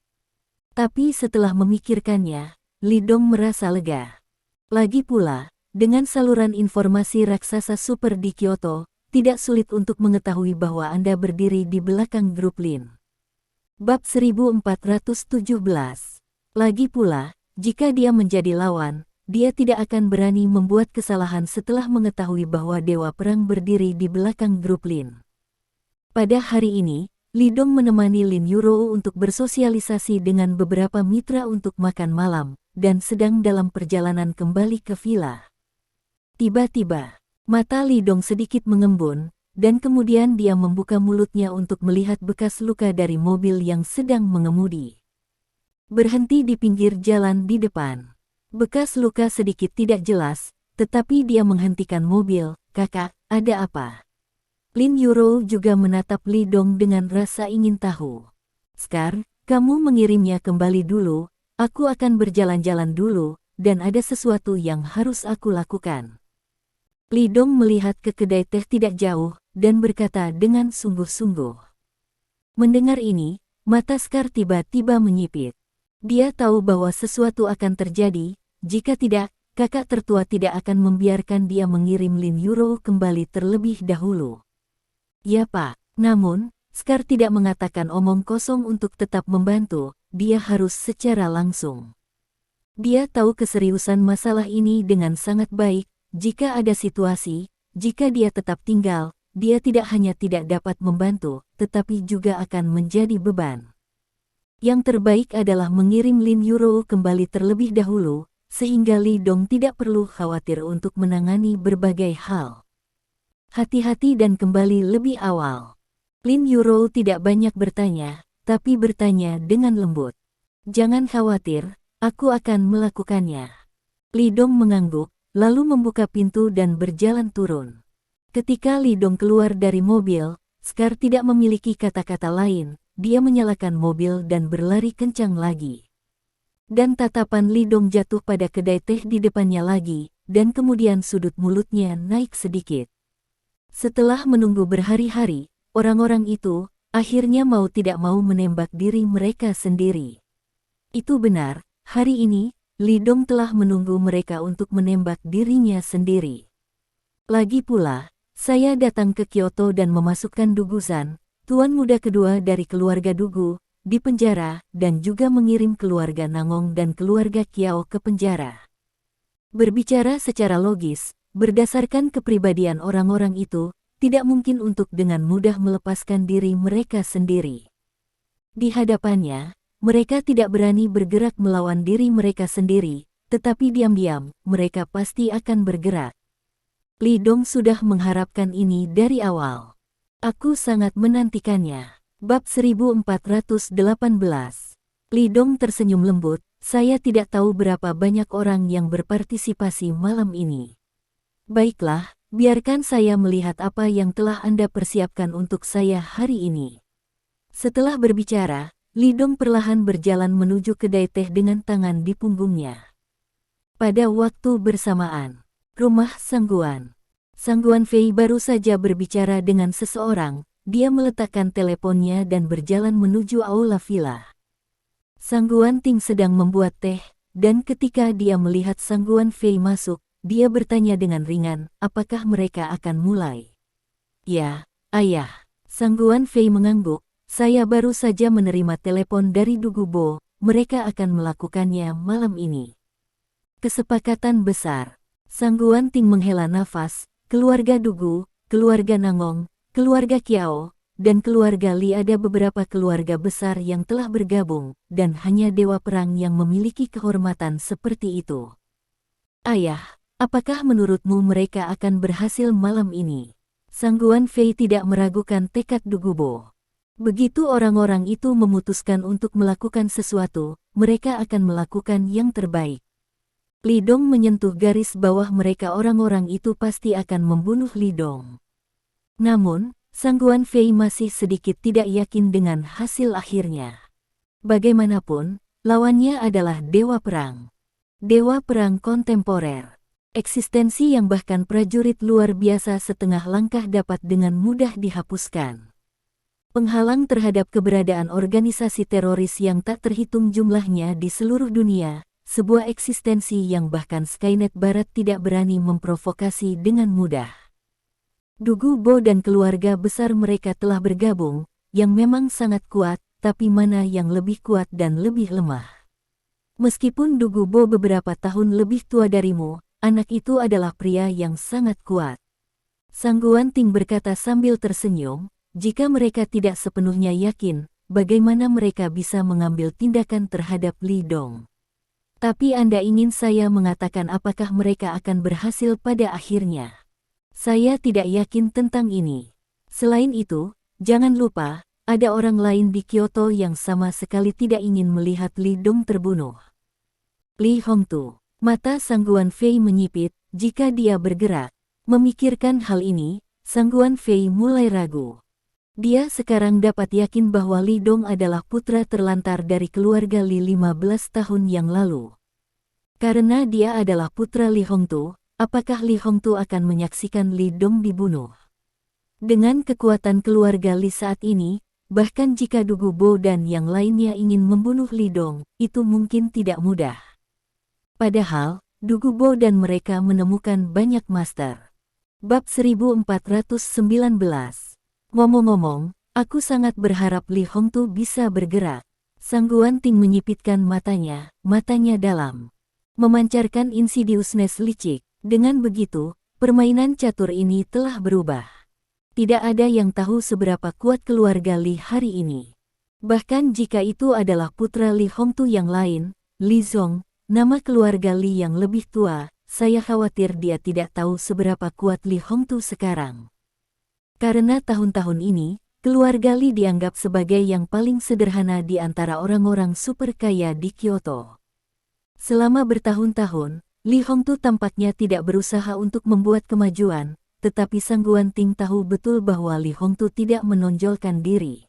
Tapi setelah memikirkannya, Li Dong merasa lega. Lagi pula, dengan saluran informasi raksasa super di Kyoto, tidak sulit untuk mengetahui bahwa Anda berdiri di belakang grup Lin. Bab 1417. Lagi pula, jika dia menjadi lawan, dia tidak akan berani membuat kesalahan setelah mengetahui bahwa Dewa Perang berdiri di belakang grup Lin. Pada hari ini, Li Dong menemani Lin Yurou untuk bersosialisasi dengan beberapa mitra untuk makan malam, dan sedang dalam perjalanan kembali ke villa. Tiba-tiba, mata Li Dong sedikit mengembun, dan kemudian dia membuka mulutnya untuk melihat bekas luka dari mobil yang sedang mengemudi. Berhenti di pinggir jalan di depan. Bekas luka sedikit tidak jelas, tetapi dia menghentikan mobil. Kakak, ada apa? Lin Yurou juga menatap Li Dong dengan rasa ingin tahu. Skar, kamu mengirimnya kembali dulu, Aku akan berjalan-jalan dulu, dan ada sesuatu yang harus aku lakukan. Li Dong melihat ke kedai teh tidak jauh, dan berkata dengan sungguh-sungguh. Mendengar ini, mata Scar tiba-tiba menyipit. Dia tahu bahwa sesuatu akan terjadi, jika tidak, kakak tertua tidak akan membiarkan dia mengirim Lin Yuro kembali terlebih dahulu. Ya Pak, namun, Scar tidak mengatakan omong kosong untuk tetap membantu, dia harus secara langsung. Dia tahu keseriusan masalah ini dengan sangat baik, jika ada situasi, jika dia tetap tinggal, dia tidak hanya tidak dapat membantu, tetapi juga akan menjadi beban. Yang terbaik adalah mengirim Lin Yuro kembali terlebih dahulu, sehingga Li Dong tidak perlu khawatir untuk menangani berbagai hal. Hati-hati dan kembali lebih awal. Lin Yuro tidak banyak bertanya, tapi bertanya dengan lembut. Jangan khawatir, aku akan melakukannya. Li Dong mengangguk, lalu membuka pintu dan berjalan turun. Ketika Li Dong keluar dari mobil, Scar tidak memiliki kata-kata lain, dia menyalakan mobil dan berlari kencang lagi. Dan tatapan Li Dong jatuh pada kedai teh di depannya lagi, dan kemudian sudut mulutnya naik sedikit. Setelah menunggu berhari-hari, orang-orang itu akhirnya mau tidak mau menembak diri mereka sendiri. Itu benar, hari ini, Li Dong telah menunggu mereka untuk menembak dirinya sendiri. Lagi pula, saya datang ke Kyoto dan memasukkan Dugu-san, tuan muda kedua dari keluarga Dugu, di penjara, dan juga mengirim keluarga Nangong dan keluarga Kiao ke penjara. Berbicara secara logis, berdasarkan kepribadian orang-orang itu, tidak mungkin untuk dengan mudah melepaskan diri mereka sendiri. Di hadapannya, mereka tidak berani bergerak melawan diri mereka sendiri, tetapi diam-diam, mereka pasti akan bergerak. Li Dong sudah mengharapkan ini dari awal. Aku sangat menantikannya. Bab 1418. Li Dong tersenyum lembut, saya tidak tahu berapa banyak orang yang berpartisipasi malam ini. Baiklah, biarkan saya melihat apa yang telah Anda persiapkan untuk saya hari ini. Setelah berbicara, Li Dong perlahan berjalan menuju kedai teh dengan tangan di punggungnya. Pada waktu bersamaan, rumah Sangguan. Sangguan Fei baru saja berbicara dengan seseorang, dia meletakkan teleponnya dan berjalan menuju aula villa. Sangguan Ting sedang membuat teh, dan ketika dia melihat Sangguan Fei masuk, dia bertanya dengan ringan, apakah mereka akan mulai? Ya, ayah. Sangguan Fei mengangguk, saya baru saja menerima telepon dari Dugubo, mereka akan melakukannya malam ini. Kesepakatan besar. Sangguan Ting menghela nafas, keluarga Dugu, keluarga Nangong, keluarga Kiao, dan keluarga Li ada beberapa keluarga besar yang telah bergabung, dan hanya Dewa Perang yang memiliki kehormatan seperti itu. Ayah, apakah menurutmu mereka akan berhasil malam ini? Sangguan Fei tidak meragukan tekad Dugubo. Begitu orang-orang itu memutuskan untuk melakukan sesuatu, mereka akan melakukan yang terbaik. Li Dong menyentuh garis bawah mereka orang-orang itu pasti akan membunuh Li Dong. Namun, Sangguan Fei masih sedikit tidak yakin dengan hasil akhirnya. Bagaimanapun, lawannya adalah Dewa Perang. Dewa Perang kontemporer. Eksistensi yang bahkan prajurit luar biasa setengah langkah dapat dengan mudah dihapuskan. Penghalang terhadap keberadaan organisasi teroris yang tak terhitung jumlahnya di seluruh dunia, sebuah eksistensi yang bahkan Skynet Barat tidak berani memprovokasi dengan mudah. Dugubo dan keluarga besar mereka telah bergabung, yang memang sangat kuat, tapi mana yang lebih kuat dan lebih lemah. Meskipun Dugubo beberapa tahun lebih tua darimu, anak itu adalah pria yang sangat kuat. Sangguan Ting berkata sambil tersenyum, jika mereka tidak sepenuhnya yakin, bagaimana mereka bisa mengambil tindakan terhadap Li Dong? Tapi Anda ingin saya mengatakan apakah mereka akan berhasil pada akhirnya? Saya tidak yakin tentang ini. Selain itu, jangan lupa, ada orang lain di Kyoto yang sama sekali tidak ingin melihat Li Dong terbunuh. Li Hongtu. Mata Sangguan Fei menyipit, jika dia bergerak. Memikirkan hal ini, Sangguan Fei mulai ragu. Dia sekarang dapat yakin bahwa Li Dong adalah putra terlantar dari keluarga Li 15 tahun yang lalu. Karena dia adalah putra Li Hongtu, apakah Li Hongtu akan menyaksikan Li Dong dibunuh? Dengan kekuatan keluarga Li saat ini, bahkan jika Dugu Bo dan yang lainnya ingin membunuh Li Dong, itu mungkin tidak mudah. Padahal, Dugu Bo dan mereka menemukan banyak master. Bab 1419. Ngomong-ngomong, aku sangat berharap Li Hongtu bisa bergerak. Sang Guanting menyipitkan matanya dalam. Memancarkan insidiousness licik. Dengan begitu, permainan catur ini telah berubah. Tidak ada yang tahu seberapa kuat keluarga Li hari ini. Bahkan jika itu adalah putra Li Hongtu yang lain, Li Zong, nama keluarga Li yang lebih tua, saya khawatir dia tidak tahu seberapa kuat Li Hongtu sekarang. Karena tahun-tahun ini, keluarga Li dianggap sebagai yang paling sederhana di antara orang-orang super kaya di Kyoto. Selama bertahun-tahun, Li Hongtu tampaknya tidak berusaha untuk membuat kemajuan, tetapi Sang Guanting tahu betul bahwa Li Hongtu tidak menonjolkan diri.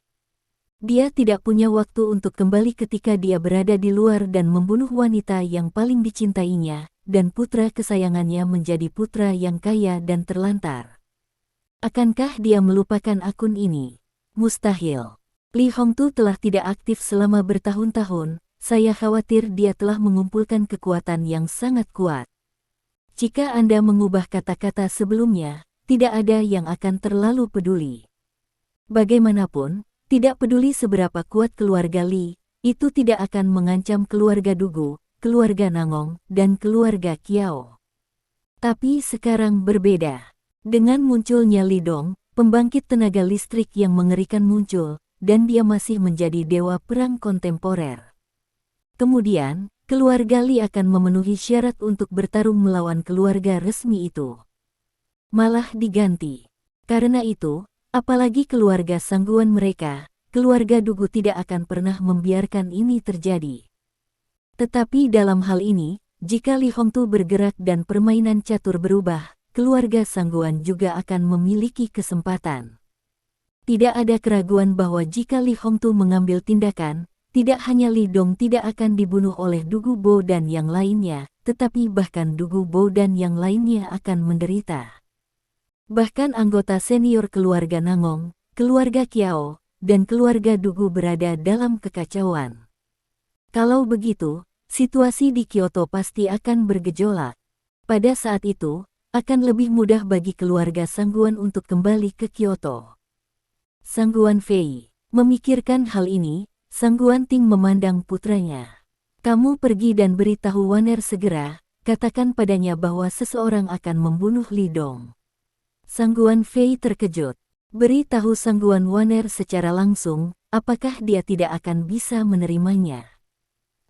Dia tidak punya waktu untuk kembali ketika dia berada di luar dan membunuh wanita yang paling dicintainya, dan putra kesayangannya menjadi putra yang kaya dan terlantar. Akankah dia melupakan akun ini? Mustahil. Li Hongtu telah tidak aktif selama bertahun-tahun, saya khawatir dia telah mengumpulkan kekuatan yang sangat kuat. Jika Anda mengubah kata-kata sebelumnya, tidak ada yang akan terlalu peduli. Bagaimanapun, tidak peduli seberapa kuat keluarga Li, itu tidak akan mengancam keluarga Dugu, keluarga Nangong, dan keluarga Kiao. Tapi sekarang berbeda. Dengan munculnya Li Dong, pembangkit tenaga listrik yang mengerikan muncul, dan dia masih menjadi dewa perang kontemporer. Kemudian, keluarga Li akan memenuhi syarat untuk bertarung melawan keluarga resmi itu. Malah diganti. Karena itu, apalagi keluarga sangguan mereka, keluarga Dugu tidak akan pernah membiarkan ini terjadi. Tetapi dalam hal ini, jika Li Hongtu bergerak dan permainan catur berubah, keluarga sangguan juga akan memiliki kesempatan. Tidak ada keraguan bahwa jika Li Hongtu mengambil tindakan, tidak hanya Li Dong tidak akan dibunuh oleh Dugu Bo dan yang lainnya, tetapi bahkan Dugu Bo dan yang lainnya akan menderita. Bahkan anggota senior keluarga Nangong, keluarga Kiao, dan keluarga Dugu berada dalam kekacauan. Kalau begitu, situasi di Kyoto pasti akan bergejolak. Pada saat itu, akan lebih mudah bagi keluarga Sangguan untuk kembali ke Kyoto. Sangguan Fei memikirkan hal ini. Sang Guanting memandang putranya. Kamu pergi dan beritahu Waner segera, katakan padanya bahwa seseorang akan membunuh Li Dong. Sang Guan Fei terkejut. Beritahu Sang Guan Waner secara langsung, apakah dia tidak akan bisa menerimanya?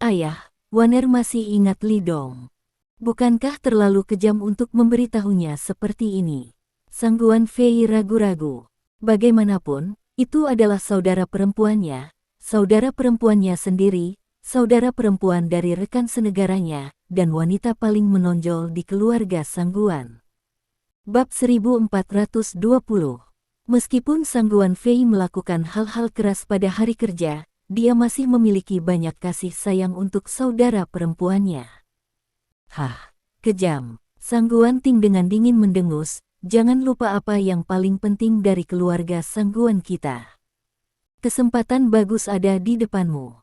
Ayah, Waner masih ingat Li Dong. Bukankah terlalu kejam untuk memberitahunya seperti ini? Sang Guan Fei ragu-ragu. Bagaimanapun, itu adalah saudara perempuannya. Saudara perempuannya sendiri, saudara perempuan dari rekan senegaranya, dan wanita paling menonjol di keluarga Sangguan. Bab 1420. Meskipun Sangguan Fei melakukan hal-hal keras pada hari kerja, dia masih memiliki banyak kasih sayang untuk saudara perempuannya. Hah, kejam. Sangguan Ting dengan dingin mendengus, jangan lupa apa yang paling penting dari keluarga Sangguan kita. Kesempatan bagus ada di depanmu.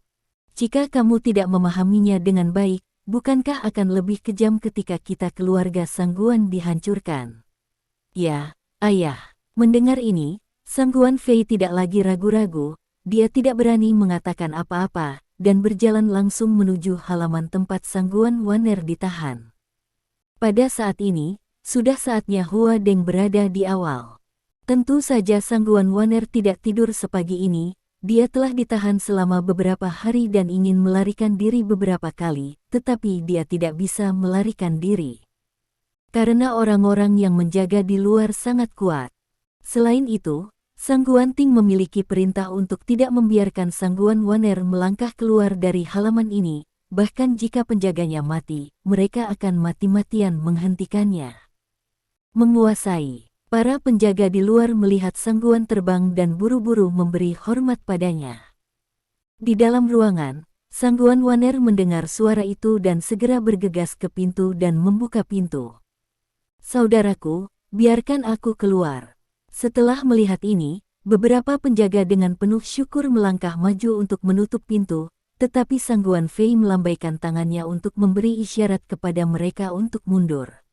Jika kamu tidak memahaminya dengan baik, bukankah akan lebih kejam ketika kita keluarga Sangguan dihancurkan? Ya, ayah. Mendengar ini, Sangguan Fei tidak lagi ragu-ragu, dia tidak berani mengatakan apa-apa, dan berjalan langsung menuju halaman tempat Sangguan Waner ditahan. Pada saat ini, sudah saatnya Hua Deng berada di awal. Tentu saja Sangguan Waner tidak tidur sepagi ini, dia telah ditahan selama beberapa hari dan ingin melarikan diri beberapa kali, tetapi dia tidak bisa melarikan diri. Karena orang-orang yang menjaga di luar sangat kuat. Selain itu, Sangguan Ting memiliki perintah untuk tidak membiarkan Sangguan Waner melangkah keluar dari halaman ini, bahkan jika penjaganya mati, mereka akan mati-matian menghentikannya. Menguasai. Para penjaga di luar melihat Sangguan terbang dan buru-buru memberi hormat padanya. Di dalam ruangan, Sangguan Waner mendengar suara itu dan segera bergegas ke pintu dan membuka pintu. "Saudaraku, biarkan aku keluar." Setelah melihat ini, beberapa penjaga dengan penuh syukur melangkah maju untuk menutup pintu, tetapi Sangguan Fei melambaikan tangannya untuk memberi isyarat kepada mereka untuk mundur.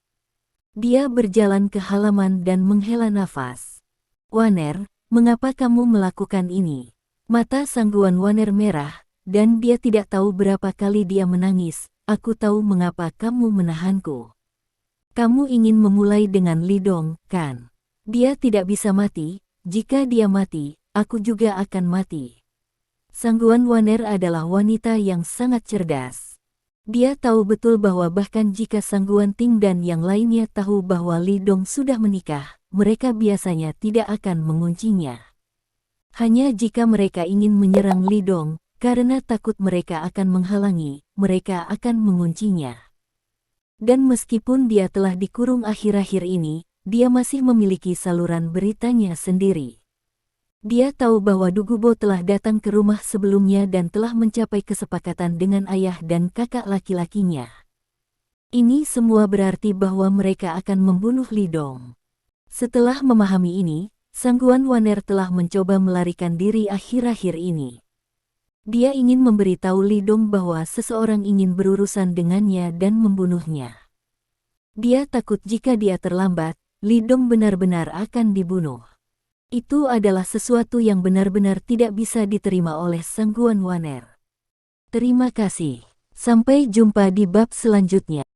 Dia berjalan ke halaman dan menghela nafas. "Waner, mengapa kamu melakukan ini?" Mata Sangguan Waner merah, dan dia tidak tahu berapa kali dia menangis. "Aku tahu mengapa kamu menahanku. Kamu ingin memulai dengan Li Dong, kan? Dia tidak bisa mati, jika dia mati, aku juga akan mati." Sangguan Waner adalah wanita yang sangat cerdas. Dia tahu betul bahwa bahkan jika Sangguan Ting dan yang lainnya tahu bahwa Li Dong sudah menikah, mereka biasanya tidak akan menguncinya. Hanya jika mereka ingin menyerang Li Dong, karena takut mereka akan menghalangi, mereka akan menguncinya. Dan meskipun dia telah dikurung akhir-akhir ini, dia masih memiliki saluran beritanya sendiri. Dia tahu bahwa Dugubo telah datang ke rumah sebelumnya dan telah mencapai kesepakatan dengan ayah dan kakak laki-lakinya. Ini semua berarti bahwa mereka akan membunuh Li Dong. Setelah memahami ini, Sangguan Waner telah mencoba melarikan diri akhir-akhir ini. Dia ingin memberitahu Li Dong bahwa seseorang ingin berurusan dengannya dan membunuhnya. Dia takut jika dia terlambat, Li Dong benar-benar akan dibunuh. Itu adalah sesuatu yang benar-benar tidak bisa diterima oleh Sangguan Waner. Terima kasih. Sampai jumpa di bab selanjutnya.